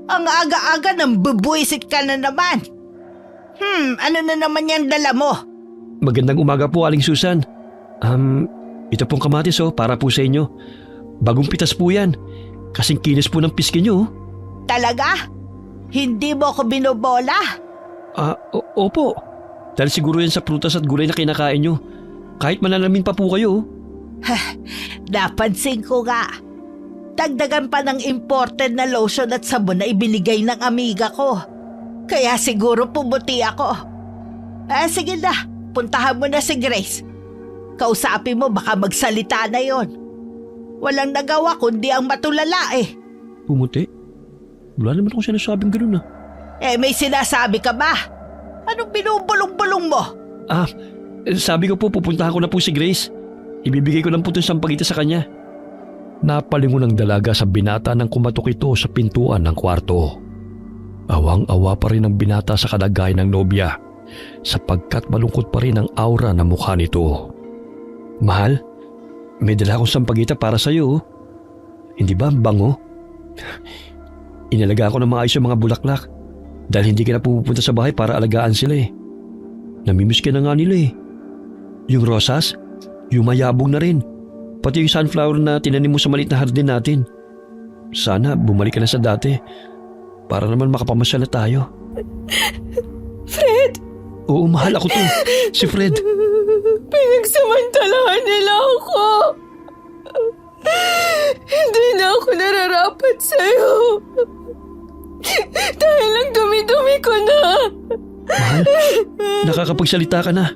Ang aga-aga ng bubuisit ka na naman. Ano na naman yung dala mo? Magandang umaga po, Aling Susan. Ito pong kamatis para po sa inyo. Bagong pitas po yan. Kasing kinis po ng piski nyo. Talaga? Hindi mo ako binobola? Opo. Dahil siguro yan sa prutas at gulay na kinakain nyo. Kahit mananamin pa po kayo. Napansin ko nga. Dagdagan pa ng imported na lotion at sabon na ibinigay ng amiga ko. Kaya siguro pumuti ako. Sige na, puntahan mo na si Grace. Kausapin mo baka magsalita na yon. Walang nagawa kundi ang matulala eh. Pumuti? Wala naman akong sinasabing gano'n May sinasabi ka ba? Anong binubulong-bulong mo? Sabi ko po pupuntahan ko na po si Grace. Ibibigay ko lang po itong sampagita sa kanya. Napalingon ng dalaga sa binata nang kumatok ito sa pintuan ng kwarto. Awang-awa pa rin ang binata sa kalagayan ng nobya sapagkat malungkot pa rin ang aura na mukha nito. Mahal, may dala akong sampagita para sa iyo. Hindi ba ang bango? Inalaga ko ng maayos yung mga bulaklak dahil hindi ka na pupunta sa bahay para alagaan sila eh. Namimiss ka na nga nila eh. Yung rosas, yung mayabong na rin. Pati yung sunflower na tinanim mo sa maliit na hardin natin. Sana bumalik ka na sa dati para naman makapamasyal na tayo. Fred! Oo, mahal ako to. Si Fred. Pinagsamantalahan nila ako. Hindi na ako nararapat sa'yo. Dahil lang dumi-dumi ko na. Mahal, nakakapagsalita ka na.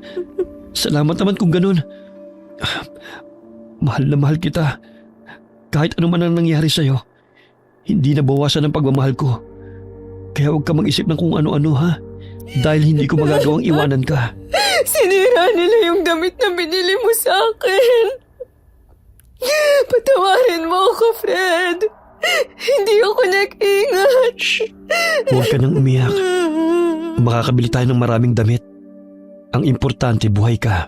Salamat naman kung ganun. Mahal na mahal kita. Kahit ano man ang nangyari sa'yo, hindi nabawasan ang pagmamahal ko. Kaya huwag ka mag-isip ng kung ano-ano ha. Dahil hindi ko magagawang iwanan ka. Sinira nila yung damit na binili mo sa akin. Patawarin mo ako, Fred. Hindi ako nag-ingat. Shh! Huwag ka nang umiyak. Makakabili tayo ng maraming damit. Ang importante, buhay ka.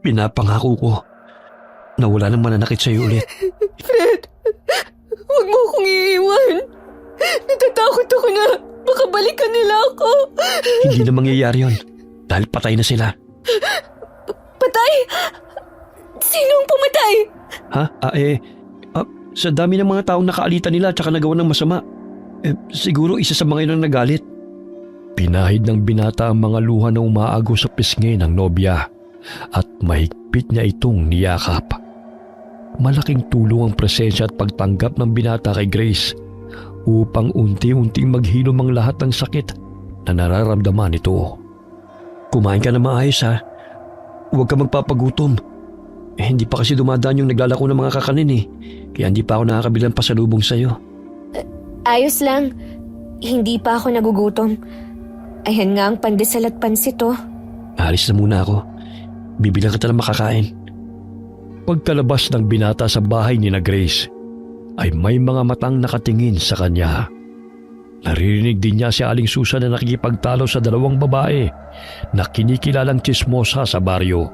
Pinapangako ko na wala nang mananakit sa'yo ulit. Fred, huwag mo akong iiwan. Natatakot ako na baka balikan nila ako. Hindi na mangyayari yun dahil patay na sila. Patay? Sinong pumatay? Ha? Sa dami ng mga taong nakaalitan nila at saka nagawa ng masama. Siguro isa sa mga yun ang nagalit. Pinahid ng binata ang mga luha na umaago sa pisngi ng nobya at mahigpit niya itong niyakap. Malaking tulong ang presensya at pagtanggap ng binata kay Grace upang unti-unting maghilom ang lahat ng sakit na nararamdaman nito. Kumain ka na maayos ha. Huwag ka magpapagutom. Hindi pa kasi dumadaan yung naglalako ng mga kakanin eh. Kaya hindi pa ako nakakabilang pasalubong sa'yo. Ayos lang. Hindi pa ako nagugutom. Ayan nga ang pandesal at pansit oh. Alis na muna ako. Bibilang kita ng makakain. Pagkalabas ng binata sa bahay ni na Grace, ay may mga matang nakatingin sa kanya. Naririnig din niya si Aling Susan na nakikipagtalo sa dalawang babae na kinikilalang tsismosa sa baryo.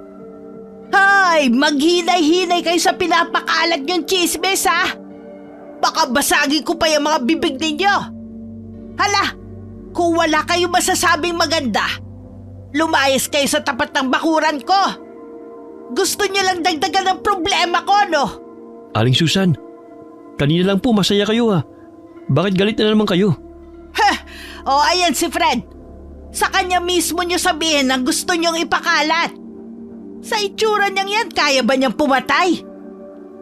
Hay, maghinay-hinay kayo sa pinapakalat niyong chismis ha. Baka basagin ko pa yung mga bibig ninyo. Hala, kung wala kayo masasabing maganda, lumayas kayo sa tapat ng bakuran ko. Gusto niyo lang dagdagan ng problema ko, no? Aling Susan, kanina lang po masaya kayo ha. Bakit galit na naman kayo? Ayan si Fred. Sa kanya mismo niyo sabihin ang gusto niyong ipakalat. Sa itsura niyang yan, kaya ba niyang pumatay?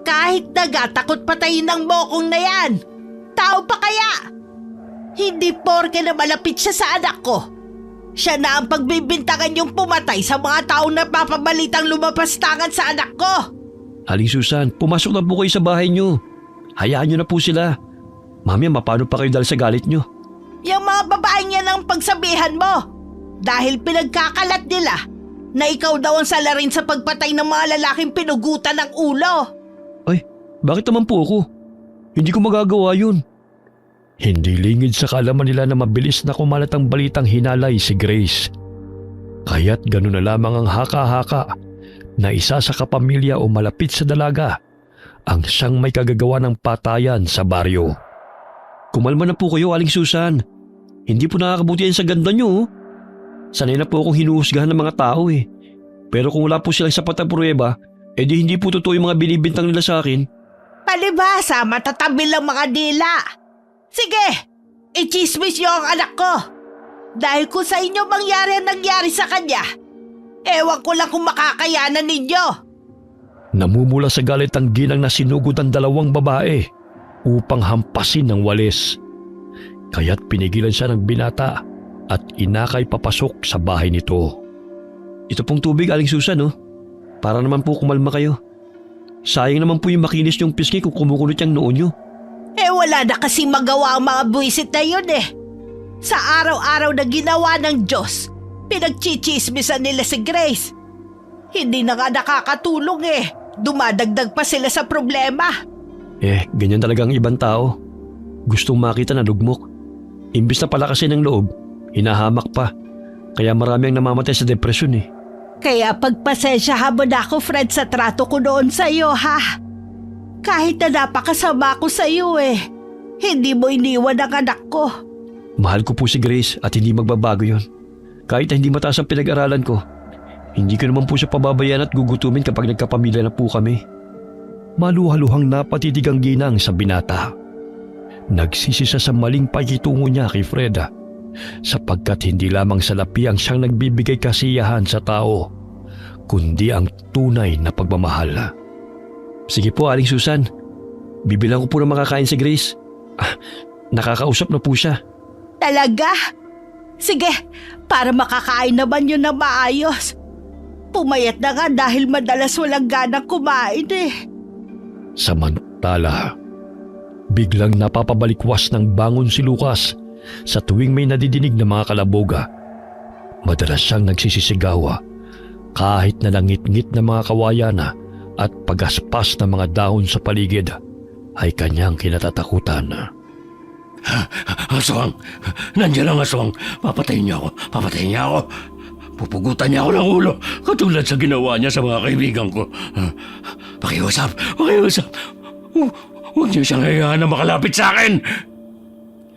Kahit nagatakot patayin ng bokong na yan. Tao pa kaya? Hindi porke na malapit siya sa anak ko. Siya na ang pagbibintangan yung pumatay sa mga taong napapabalitang lumapastangan sa anak ko. Aling Susan, pumasok na po kayo sa bahay niyo. Hayaan niyo na po sila. Mamaya mapano pa kayo dahil sa galit niyo. Yung mga babaeng yan ang pagsabihan mo. Dahil pinagkakalat nila na ikaw daw ang salarin sa pagpatay ng mga lalaking pinugutan ng ulo. Ay, bakit naman po ako? Hindi ko magagawa yun. Hindi lingid sa kaalaman nila na mabilis na kumalat ang balitang hinalay si Grace. Kaya't gano'n na lamang ang haka-haka na isa sa kapamilya o malapit sa dalaga ang siyang may kagagawa ng patayan sa baryo. Kumalma na po kayo, Aling Susan. Hindi po nakakabuti yan sa ganda nyo. Sanay na po akong hinuhusgahan ng mga tao eh. Pero kung wala po silang sapat na pruweba, edi hindi po totoo yung mga binibintang nila sa akin. Palibhasa, matatabi lang mga dila. Sige, i-chismis niyo ang anak ko. Dahil kung sa inyo mangyari ang nangyari sa kanya, ewan ko lang kung makakayanan ninyo. Namumula sa galit ang ginang na sinugod ang dalawang babae upang hampasin ng walis. Kaya't pinigilan siya ng binata at inakay papasok sa bahay nito. Ito pong tubig, Aling Susan, no? Para naman po kumalma kayo. Sayang naman po yung makinis yung pisngi kung kumukulot yung noon nyo. Wala na kasi magawa ang mga buwisit na yun eh. Sa araw-araw na ginawa ng Diyos, pinagchichismisan nila si Grace. Hindi na nga nakakatulong eh. Dumadagdag pa sila sa problema. Ganyan talaga ang ibang tao. Gustong makita na lugmok. Imbis na palakasin ng loob, hinahamak pa. Kaya marami ang namamatay sa depresyon eh. Kaya pagpasensyahan mo na ako, Fred, sa trato ko noon sa iyo, ha? Kahit na napakasama ko sa iyo eh. Hindi mo iniwan ang anak ko. Mahal ko po si Grace at hindi magbabago yon. Kahit na hindi mataas ang pinag-aralan ko, hindi ko naman po siya pababayaan at gugutumin kapag nagkapamilya na po kami. Maluhaluhang napatitig ang ginang sa binata. Nagsisi siya sa maling pakitungo niya kay Freda, sapagkat hindi lamang salapi ang siyang nagbibigay kasiyahan sa tao, kundi ang tunay na pagmamahal. Sige po, Aling Susan. Bibilang ko po na makakain si Grace. Nakakausap na po siya. Talaga? Sige, para makakain naman yun na maayos. Pumayat na nga dahil madalas walang ganang kumain eh. Samantala, biglang napapabalikwas ng bangon si Lucas sa tuwing may nadidinig na mga kalaboga. Madalas siyang nagsisisigawa kahit na langit-ngit na mga kawayana at pagaspas ng mga dahon sa paligid ay kanyang kinatatakutan. Aswang! Nandiyan ang aswang! Papatayin niya ako! Papatayin niya ako! Pupugutan niya ako ng ulo katulad sa ginawa niya sa mga kaibigan ko. Pakiusap! Pakiusap! Huwag niyo siyang hayaan na makalapit sa akin!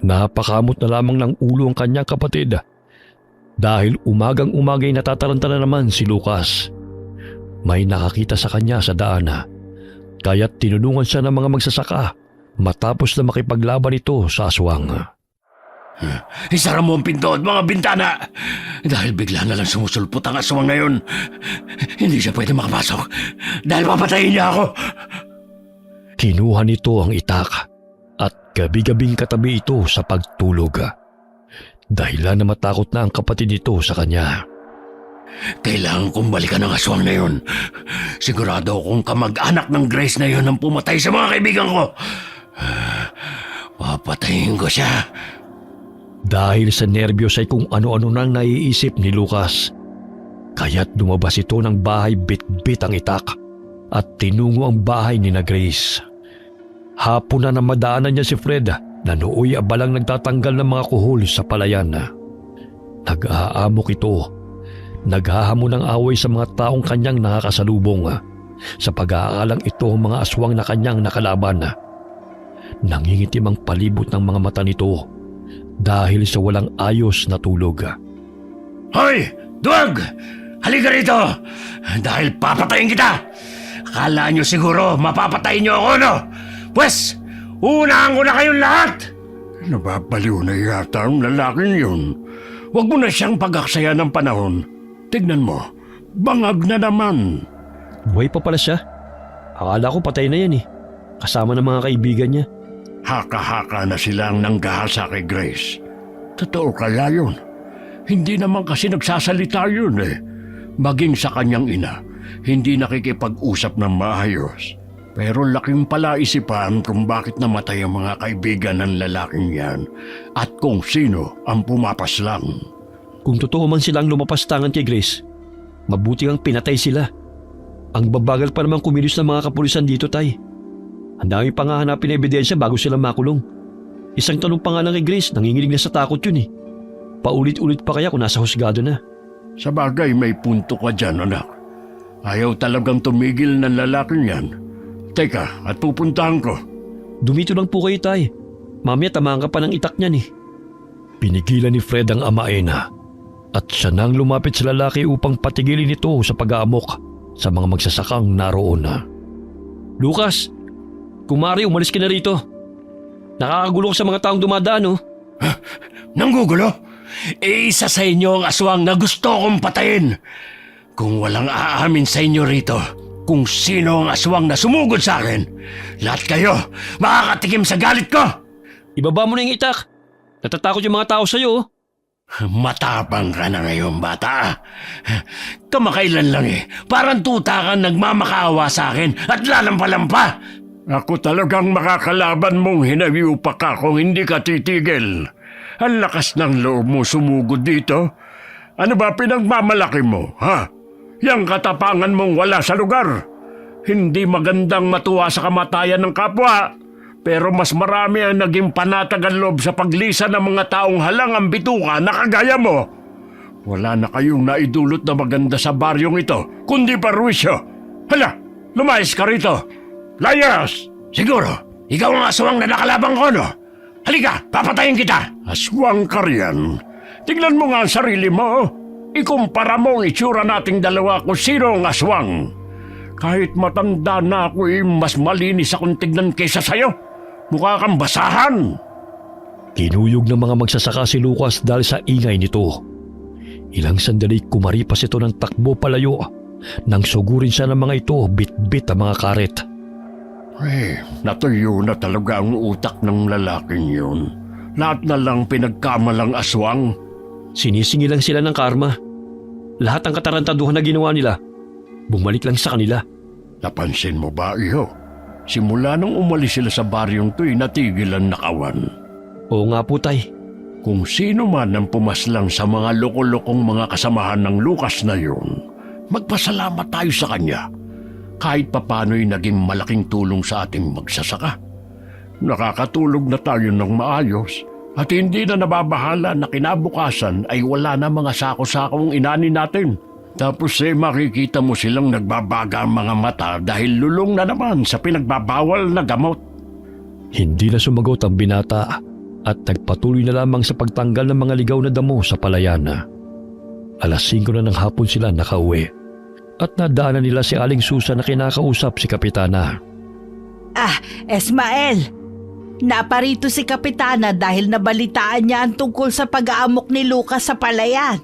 Napakamot na lamang ng ulo ang kanyang kapatid dahil umagang-umagay natataranta na naman si Lucas. May nakakita sa kanya sa daan kaya't tinulungan siya ng mga magsasaka matapos na makipaglaban ito sa aswang. Isara mo ang pinto at mga bintana dahil bigla na lang sumusulpot ang aswang ngayon. Hindi siya pwede makapasok dahil papatayin niya ako. Kinuha nito ang itak at gabi-gabing katabi ito sa pagtulog. Dahilan na matakot na ang kapatid nito sa kanya. Kailangan kong balikan ang aswang na yun. Sigurado akong kamag-anak ng Grace na yun ang pumatay sa mga kaibigan ko. Papatayin ko siya. Dahil sa nerbiyos ay kung ano-ano nang naiisip ni Lucas. Kaya't lumabas ito ng bahay bit-bit ang itak at tinungo ang bahay ni na Grace. Hapon na madaanan niya si Fred na nooy abalang nagtatanggal ng mga kuhol sa palayan. Nag-aamok ito. Naghahamon ng away sa mga taong kanyang nakakasalubong sa pag-aakalang ito ang mga aswang na kanyang nakalaban. Nangingitim ang palibot ng mga mata nito dahil sa walang ayos na tulog. Hoy! Duwag! Halika rito! Dahil papatayin kita! Akala nyo siguro mapapatayin nyo ako, no? Pwes, unahan ko na kayong lahat! Nababaliw na yata ang lalaking yun. Huwag mo na siyang pag-aksaya ng panahon. Tignan mo, bangag na naman. Buhay pa pala siya. Akala ko patay na yan eh. Kasama ng mga kaibigan niya. Haka-haka na silang nanggahasa kay Grace. Totoo kaya yun? Hindi naman kasi nagsasalita yun eh. Maging sa kanyang ina, hindi nakikipag-usap ng maayos. Pero laking palaisipan kung bakit namatay ang mga kaibigan ng lalaking yan at kung sino ang pumapaslang. Kung totoo man silang lumapastangan kay Grace, mabuti ang pinatay sila. Ang babagal pa naman kumilos ng mga kapulisan dito, Tay. Ang dami pa nga hanapin na ebidensya bago sila makulong. Isang tanong pa nga lang kay Grace, nanginginig na sa takot yun eh. Paulit-ulit pa kaya kung nasa husgado na. Sa bagay may punto ka dyan, anak. Ayaw talagang tumigil ng lalaking yan. Teka, at pupuntahan ko. Dumito lang po kayo, Tay. Mamaya tamaan ka pa ng itak niyan eh. Pinigilan ni Fred ang amaena at siya nang lumapit sa lalaki upang patigilin ito sa pag-aamok sa mga magsasakang naroon na. Lucas, kumari umalis ka na rito. Nakakagulo ka sa mga taong dumadaan oh. Nanggugulo? Isa sa inyo ang aswang na gusto kong patayin. Kung walang aamin sa inyo rito kung sino ang aswang na sumugod sa akin, lahat kayo makakatikim sa galit ko. Ibaba mo na yung itak. Natatakot yung mga tao sa'yo oh. Matapang ka na ngayon, bata. Kamakailan lang eh. Parang tuta kang nagmamakaawa sa akin at lalampa-lampa. Ako talagang makakalaban mong hinayupak ka kung hindi ka titigil. Ang lakas ng loob mo sumugod dito. Ano ba pinagmamalaki mo, ha? Yang katapangan mong wala sa lugar. Hindi magandang matuwa sa kamatayan ng kapwa. Pero mas marami ang naging panatag ang loob sa paglisan ng mga taong halang ang bituka na kagaya mo. Wala na kayong naidulot na maganda sa baryong ito, kundi parwisyo. Hala, lumayas ka rito. Layas! Siguro, ikaw ang aswang na nakalabang ko, no? Halika, papatayin kita! Aswang ka riyan. Tignan mo nga ang sarili mo. Ikumpara mo ang itsura nating dalawa kung sino ang aswang. Kahit matanda na ako mas malinis akong tignan kaysa sayo. Mukha kang basahan. Kinuyog ng mga magsasaka si Lucas dahil sa ingay nito. Ilang sandali kumaripas ito ng takbo palayo nang sugurin siya ng mga ito bit-bit ang mga karet. Natuyo na talaga ang utak ng lalaking yun. Lahat na lang pinagkamalang aswang. Sinisingi lang sila ng karma. Lahat ng katarantaduhan na ginawa nila, bumalik lang sa kanila. Napansin mo ba, iho? Simula nung umalis sila sa baryong to'y natigil ang nakawan. Oo nga po, tay. Kung sino man ang pumaslang sa mga loko-lokong mga kasamahan ng Lucas na yun, magpasalamat tayo sa kanya. Kahit papano'y naging malaking tulong sa ating magsasaka. Nakakatulog na tayo ng maayos at hindi na nababahala na kinabukasan ay wala na mga sako-sakong inani natin. Tapos makikita mo silang nagbabaga ang mga mata dahil lulong na naman sa pinagbabawal na gamot. Hindi na sumagot ang binata at nagpatuloy na lamang sa pagtanggal ng mga ligaw na damo sa palayana. Alas 5 na ng hapon sila nakauwi at nadaanan nila si Aling Susan na kinakausap si Kapitana. Esmael, naparito si Kapitana dahil nabalitaan niya ang tungkol sa pag-aamok ni Lucas sa palayan.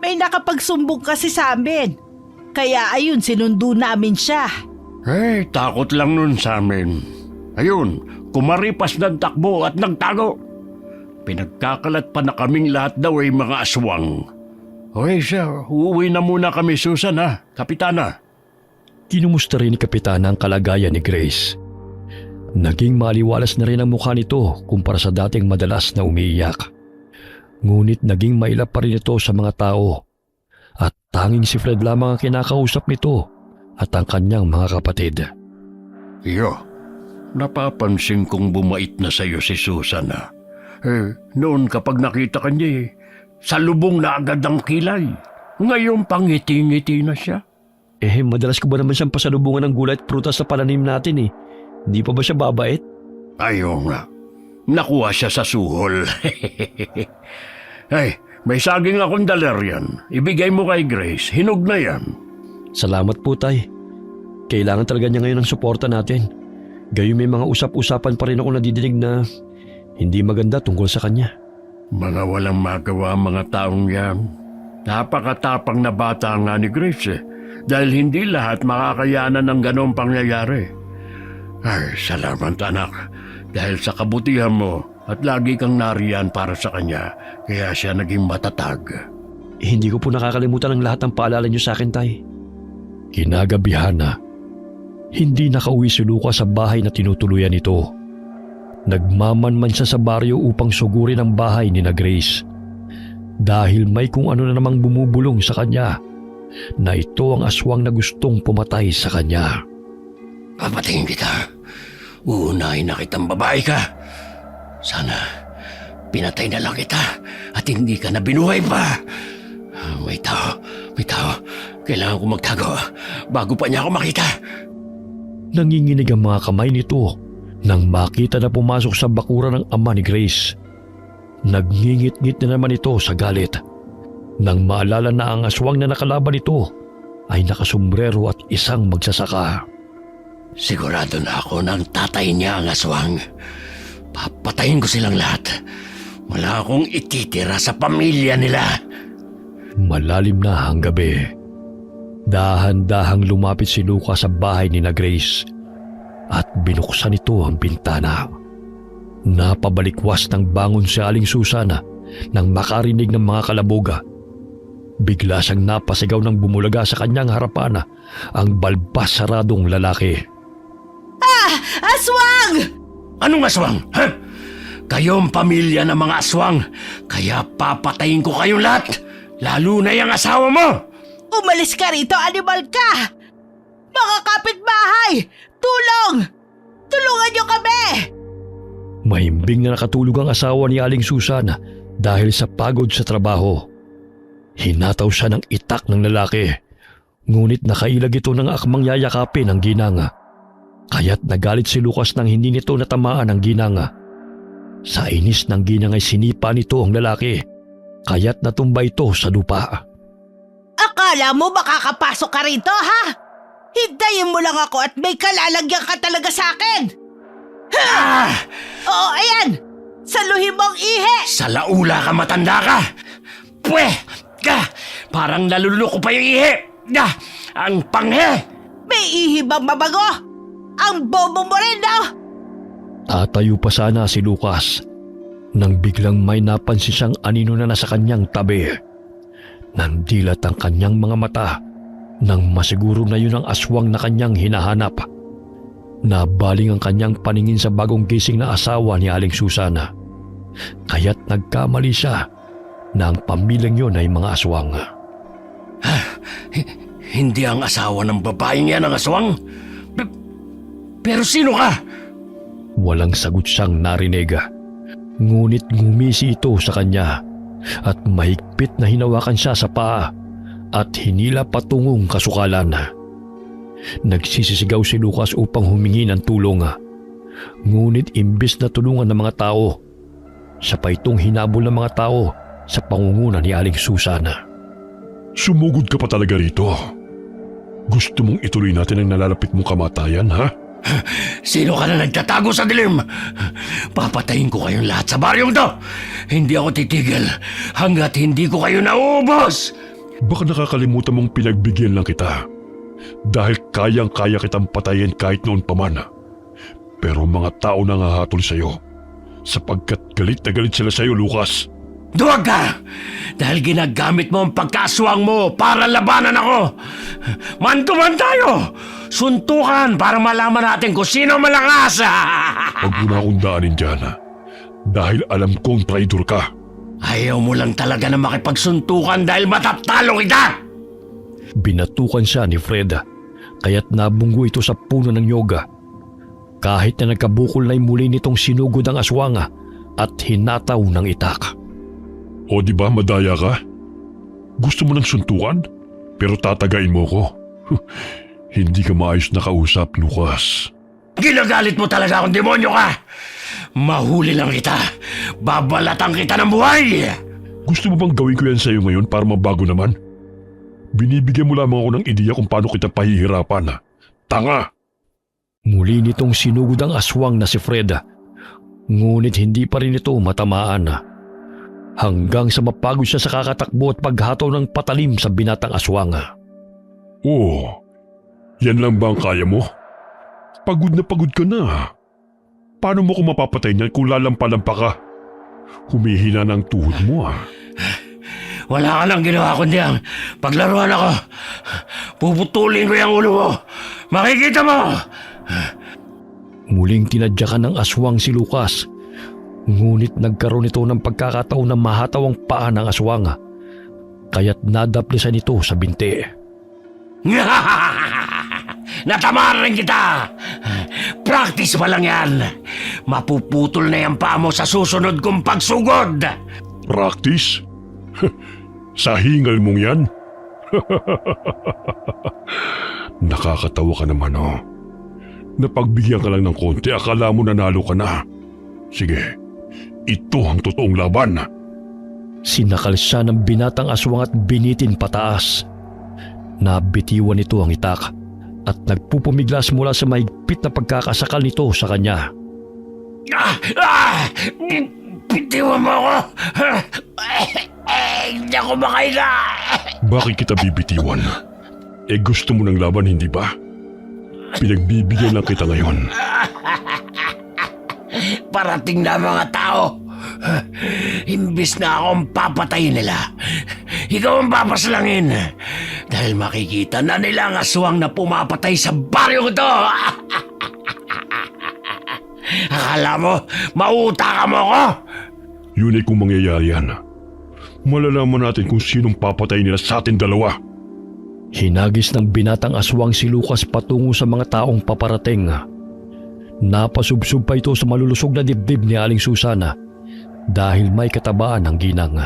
May nakapagsumbong kasi sa amin. Kaya ayun, sinundo namin siya. Takot lang nun sa amin. Ayun, kumaripas ng takbo at nagtago. Pinagkakalat pa na kaming lahat daw ay mga aswang. Siya, uuwi na muna kami, Susan, ha, Kapitana. Kinumusta rin ni Kapitana ang kalagayan ni Grace. Naging maliwalas na rin ang mukha nito kumpara sa dating madalas na umiiyak. Ngunit naging mailap pa rin ito sa mga tao at tanging si Fred lamang ang kinakausap nito at ang kanyang mga kapatid. Iyo, napapansin kong bumait na sa'yo si Susan, ha. Noon kapag nakita ka niya, salubong na agad ang kilay. Ngayon pangiti-ngiti na siya. Madalas ko ba naman siyang pasalubungan ng gulay at prutas sa pananim natin eh. Hindi pa ba siya babait? Ayaw nga. Nakuha siya sa suhol. May saging akong daler yan. Ibigay mo kay Grace. Hinog na yan. Salamat po, tay. Kailangan talaga niya ngayon ng suporta natin. Gayong may mga usap-usapan pa rin ako nadidinig na hindi maganda tungkol sa kanya. Mga walang magawa mga taong yan. Napakatapang na bata nga ni Grace dahil hindi lahat makakayanan ng ganong pangyayari. Salamat anak. Dahil sa kabutihan mo at lagi kang nariyan para sa kanya, kaya siya naging matatag. Hindi ko po nakakalimutan ang lahat ng paalala niyo sa akin, tay. Kinagabihan na, hindi nakauwi si Lucas sa bahay na tinutuluyan nito. Nagmamanman siya sa baryo upang sugurin ang bahay ni na Grace. Dahil may kung ano na namang bumubulong sa kanya na ito ang aswang na gustong pumatay sa kanya. Papatayin kita. Uunahin na kitang babae ka. Sana pinatay na lang kita at hindi ka na binuhay pa. May tao. Kailangan ko magtago bago pa niya ako makita. Nanginginig ang mga kamay nito Nang makita na pumasok sa bakuran ng ama ni Grace, nagngingit-ngit na naman ito sa galit. Nang maalala na ang aswang na nakalaban ito ay nakasombrero at isang magsasaka. Sigurado na ako na ang tatay niya ang aswang. Papatayin ko silang lahat. Wala akong ititira sa pamilya nila. Malalim na ang gabi. Dahan-dahang lumapit si Lucas sa bahay ni na Grace at binuksan ito ang bintana. Napabalikwas ng bangon si Aling Susana nang makarinig ng mga kalaboga. Bigla siyang napasigaw ng bumulaga sa kanyang harapan ang balbas saradong lalaki. Aswang! Anong aswang? Ha? Kayong pamilya ng mga aswang, kaya papatayin ko kayong lahat, lalo na yung asawa mo! Umalis ka rito, animal ka! Mga kapitbahay! Tulong! Tulungan niyo kami! Mahimbing na nakatulog ang asawa ni Aling Susana dahil sa pagod sa trabaho. Hinataw siya ng itak ng lalaki, ngunit nakailag ito ng akmang yayakapin ang ginanga. Kaya't nagalit si Lucas nang hindi nito natamaan ang ginanga. Sa inis ng ginang ay sinipa nito ang lalaki, kaya't natumba ito sa lupa. Akala mo makakapasok ka rito, ha? Hintayin mo lang ako at may kalalagyan ka talaga sa akin! Ah! Oo, ayan! Saluhin mong ihi! Sa laula ka matanda ka! Pwe! Ka! Parang naluloko pa yung ihi! Ang panghe! May ihi bang mabago? Ang bobo mo rin, no? Tatayo pa sana si Lucas nang biglang may napansin siyang anino na nasa kanyang tabi. Nandilat ang kanyang mga mata nang masiguro na yun ang aswang na kanyang hinahanap. Nabaling ang kanyang paningin sa bagong gising na asawa ni Aling Susana. Kaya't nagkamali siya na ang pamilyang yun ay mga aswang. Hindi ang asawa ng babaeng yan ang aswang? Pero sino ka? Walang sagot siyang narinig. Ngunit ngumisi ito sa kanya at mahigpit na hinawakan siya sa paa at hinila patungong kasukalan. Nagsisisigaw si Lucas upang humingi ng tulong. Ngunit imbis na tulungan ng mga tao, siya pa itong hinabol ng mga tao sa pangunguna ni Aling Susana. Sumugod ka pa talaga rito. Gusto mong ituloy natin ang nalalapit mong kamatayan, ha? Sino ka na nagtatago sa dilim? Papatayin ko kayong lahat sa baryong to. Hindi ako titigil hanggat hindi ko kayo naubos. Baka nakakalimutan mong pinagbigyan lang kita. Dahil kayang-kaya kitang patayin kahit noon pa man. Pero mga tao na hahatol sa'yo. Sapagkat galit na galit sila sa'yo, Lucas. Duwag ka! Dahil ginagamit mo ang pagkaswang mo para labanan ako. Man-to-man tayo! Suntukan para malaman natin kung sino malakas! Huwag mo na akong daanin dyan. Dahil alam kong traitor ka. Ayaw mo lang talaga na makipagsuntukan dahil matatalo kita! Binatukan siya ni Fred, kaya't nabunggo ito sa puno ng yoga. Kahit na nagkabukol na'y muli nitong sinugod ang aswang at hinataw ng itak. O di ba madaya ka? Gusto mo ng suntukan? Pero tatagain mo ko. Hindi ka maayos na kausap, Lucas. Ginagalit mo talaga akong demonyo ka! Mahuli lang kita! Babalatan kita ng buhay! Gusto mo bang gawin ko yan sa'yo ngayon para mabago naman? Binibigyan mo lamang ako ng ideya kung paano kita pahihirapan. Tanga! Muli nitong sinugod ang aswang na si Fred, ngunit hindi pa rin ito matamaan. Hanggang sa mapagod siya sa kakatakbo at paghataw ng patalim sa binatang aswang. Oh, yan lang ba ang kaya mo? Pagod na pagod ka na. Paano mo ko mapapatay niyan kung lalampa-lampa ka? Humihina na ang tuhod mo. Wala ka nang ginawa kundi ang paglaruan ako. Puputulin ko yung ulo mo. Makikita mo! Muling tinadyakan ng aswang si Lucas, ngunit nagkaroon ito ng pagkakataon na mahataw ang paa ng aswang, kaya't nadaplisan ito sa binti. Natamaran kita! Practice pa lang yan. Mapuputol na yung paa mo sa susunod kong pagsugod. Practice? Sa hingal mong yan? Nakakatawa ka naman, oh. Napagbigyan ka lang ng konti, akala mo nanalo ka na. Sige, ito ang totoong laban. Sinakal siya ng binatang aswang at binitin pataas. Nabitiwan nito ang itak at nagpupumiglas mula sa mahigpit na pagkakasakal nito sa kanya. Bitiwan mo ako! Hindi ako makaila! Bakit kita bibitiwan? Gusto mo ng laban, hindi ba? Pinagbibigyan lang kita ngayon. Parating na mga tao. Imbis na akong papatayin nila, ikaw ang papaslangin. Dahil makikita na nila ang aswang na pumapatay sa baryo ko to. Akala mo, mautaka mo ko? Yun ay kung mangyayari yan. Malalaman natin kung sinong papatay nila sa atin dalawa. Hinagis ng binatang aswang si Lucas patungo sa mga taong paparating. Napasubsob pa ito sa malulusog na dibdib ni Aling Susana dahil may katabaan ng ginang.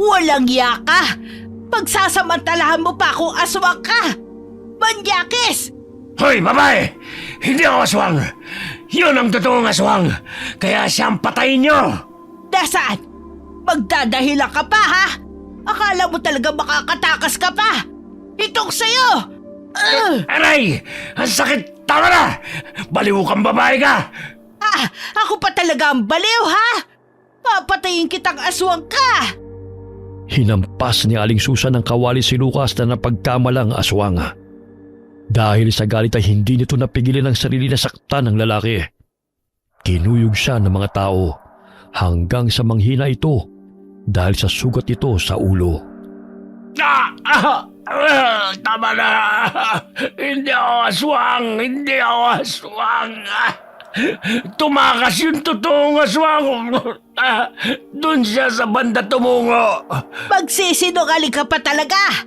Walang yaka! Pagsasamantalahan mo pa akong aswang ka! Manyakis! Hoy, babae! Hindi ako aswang! Yun ang totoong aswang! Kaya siyang patayin nyo! Nasaan? Magdadahilan ka pa, ha? Akala mo talaga makakatakas ka pa? Itong sa'yo! Aray! Ang sakit! Tama na! Baliw kang babae ka! Ako pa talaga ang baliw, ha? Papatayin kitang aswang ka! Hinampas ni Aling Susan ng kawali si Lucas na napagkamalang aswang. Dahil sa galit ay hindi nito napigilan ang sarili na saktan ng lalaki. Kinuyog siya ng mga tao hanggang sa manghina ito dahil sa sugat ito sa ulo. Tama na! Hindi ako aswang! Hindi ako aswang! Tumakas yung totoong aswang! Doon siya sa banda tumungo! Magsisinungaling ka pa talaga!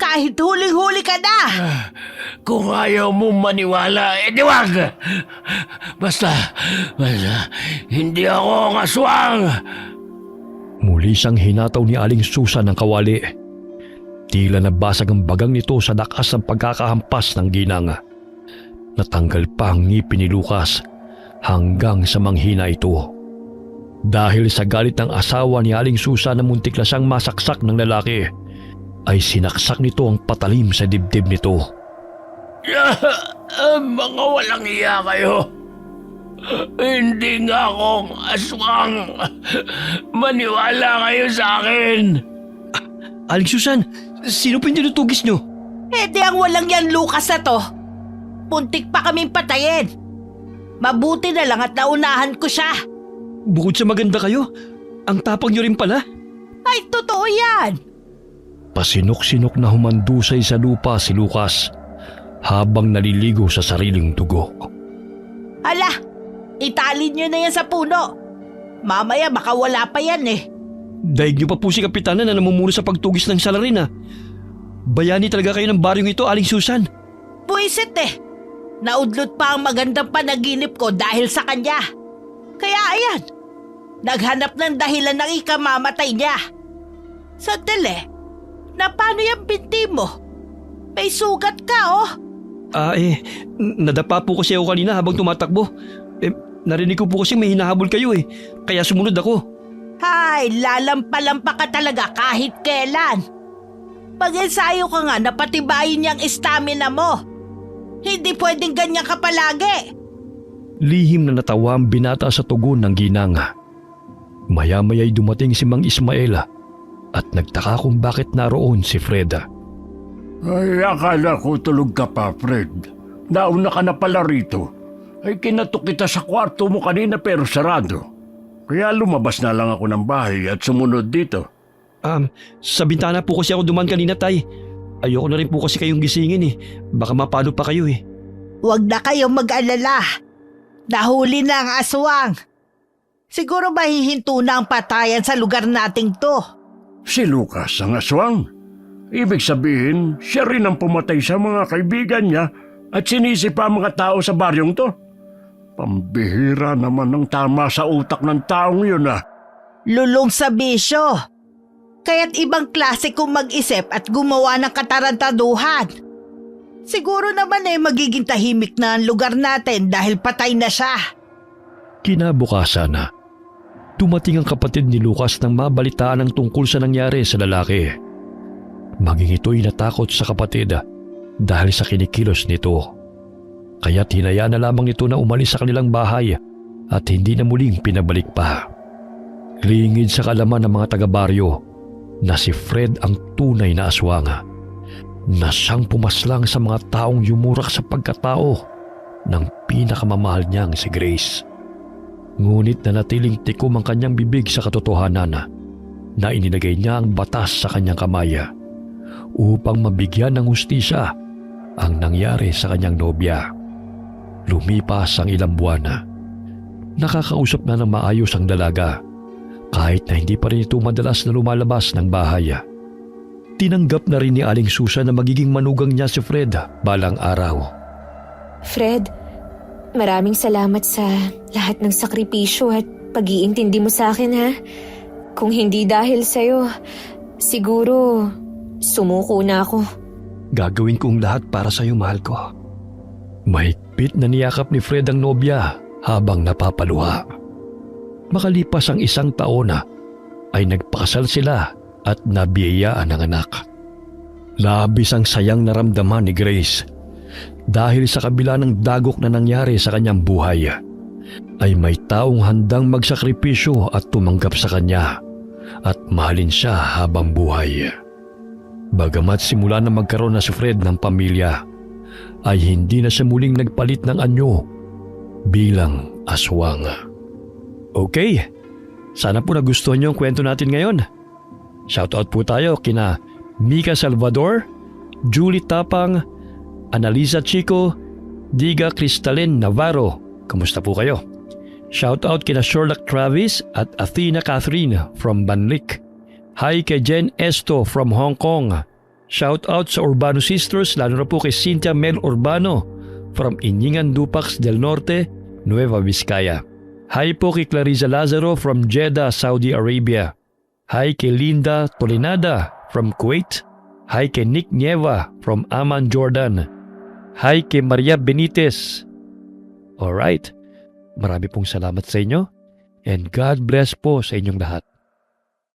Kahit huling-huli ka na! Kung ayaw mo maniwala, diwag! Basta, hindi ako ang aswang! Muli siyang hinataw ni Aling Susan ng kawali. Tila nabasag ang bagang nito sa lakas ng pagkakahampas ng ginang. Natanggal pa ang ngipin ni Lucas hanggang sa manghina ito. Dahil sa galit ng asawa ni Aling Susan na muntik na siyang masaksak ng lalaki, ay sinaksak nito ang patalim sa dibdib nito. Mga walang iya kayo! Hindi nga akong aswang! Maniwala kayo sa akin! Aling Susan, sino pa yung tinutugis nyo? Di ang walang yan Lucas na to. Puntik pa kaming patayin. Mabuti na lang at naunahan ko siya. Bukod sa maganda kayo, ang tapang nyo rin pala. Ay, totoo yan. Pasinok-sinok na humandusay sa lupa si Lucas habang naliligo sa sariling dugo. Ala, italin nyo na yan sa puno. Mamaya makawala pa yan eh. Daig nyo pa po si Kapitana na namumuno sa pagtugis ng salarin. Bayani talaga kayo ng baryong ito, Aling Susan. Buisit eh. Naudlot pa ang magandang panaginip ko dahil sa kanya. Kaya ayan, naghanap ng dahilan ng ikamamatay niya. Sandali, na paano yung binti mo? May sugat ka oh. Nadapa po kasi ako kanina habang tumatakbo. Narinig ko po kasi may hinahabol kayo kaya sumunod ako. Hay, lalampa-lampa ka talaga kahit kailan. Pag-ensayo ka nga na patibayin niyang stamina mo. Hindi pwedeng ganyan ka palagi. Lihim na natawa ang binata sa tugon ng ginang. Maya-maya'y dumating si Mang Ismael at nagtaka kung bakit naroon si Fred. Ay, akala ko tulog ka pa, Fred. Nauna ka na pala rito. Ay, kinatok kita sa kwarto mo kanina pero sarado. Kaya lumabas na lang ako ng bahay at sumunod dito. Sa bintana po kasi ako duman kanina, Tay. Ayoko na rin po kasi kayong gisingin Baka mapalo pa kayo Huwag na kayong mag-alala. Nahuli na ang aswang. Siguro mahihinto na ang patayan sa lugar nating to. Si Lucas ang aswang. Ibig sabihin, siya rin ang pumatay sa mga kaibigan niya at sinisi pa ang mga tao sa baryong to. Pambihira naman ng tama sa utak ng taong yun Lulong sa bisyo. Kaya't ibang klase kung mag-isip at gumawa ng katarantaduhan. Siguro naman magiging tahimik na ang lugar natin dahil patay na siya. Kinabukasan, dumating ang kapatid ni Lucas nang mabalitaan ang tungkol sa nangyari sa lalaki. Maging ito'y natakot sa kapatid dahil sa kinikilos nito. Kaya't hinayaan na lamang ito na umalis sa kanilang bahay at hindi na muling pinabalik pa. Lingid sa kalaman ng mga taga-baryo na si Fred ang tunay na aswang, na siyang pumaslang sa mga taong yumurak sa pagkatao ng pinakamamahal niyang si Grace. Ngunit nanatiling tikom ang kanyang bibig sa katotohanan na inilagay niya ang batas sa kanyang kamay upang mabigyan ng hustisya ang nangyari sa kanyang nobya. Lumipas ang ilang buwan. Nakakausap na ng maayos ang dalaga kahit na hindi pa rin ito madalas na lumalabas ng bahay. Tinanggap na rin ni Aling Susan na magiging manugang niya si Fred balang araw. Fred, maraming salamat sa lahat ng sakripisyo at pag-iintindi mo sa akin, ha? Kung hindi dahil sa'yo, siguro sumuko na ako. Gagawin kong lahat para sa iyo, mahal ko. Mahigpit na niyakap ni Fred ang nobya habang napapaluha. Makalipas ang 1 taon ay nagpakasal sila at nabiyayaan ng anak. Labis ang sayang naramdaman ni Grace dahil sa kabila ng dagok na nangyari sa kanyang buhay ay may taong handang magsakripisyo at tumanggap sa kanya at mahalin siya habang buhay. Bagamat simula na magkaroon na si Fred ng pamilya, ay hindi na siya muling nagpalit ng anyo bilang aswang. Okay, sana po nagustuhan niyo ang kwento natin ngayon. Shoutout po tayo kina Mika Salvador, Julie Tapang, Analisa Chico, Diga Cristalin Navarro. Kamusta po kayo? Shoutout kina Sherlock Travis at Athena Catherine from Banlik. Hi kay Jen Esto from Hong Kong. Shoutout sa Urbano Sisters, lalo na po kay Cynthia Mel Urbano from Iñingan Dupax del Norte, Nueva Vizcaya. Hi po kay Clarissa Lazaro from Jeddah, Saudi Arabia. Hi kay Linda Tolinada from Kuwait. Hi kay Nick Nieva from Amman, Jordan. Hi kay Maria Benitez. Alright, marami pong salamat sa inyo and God bless po sa inyong lahat.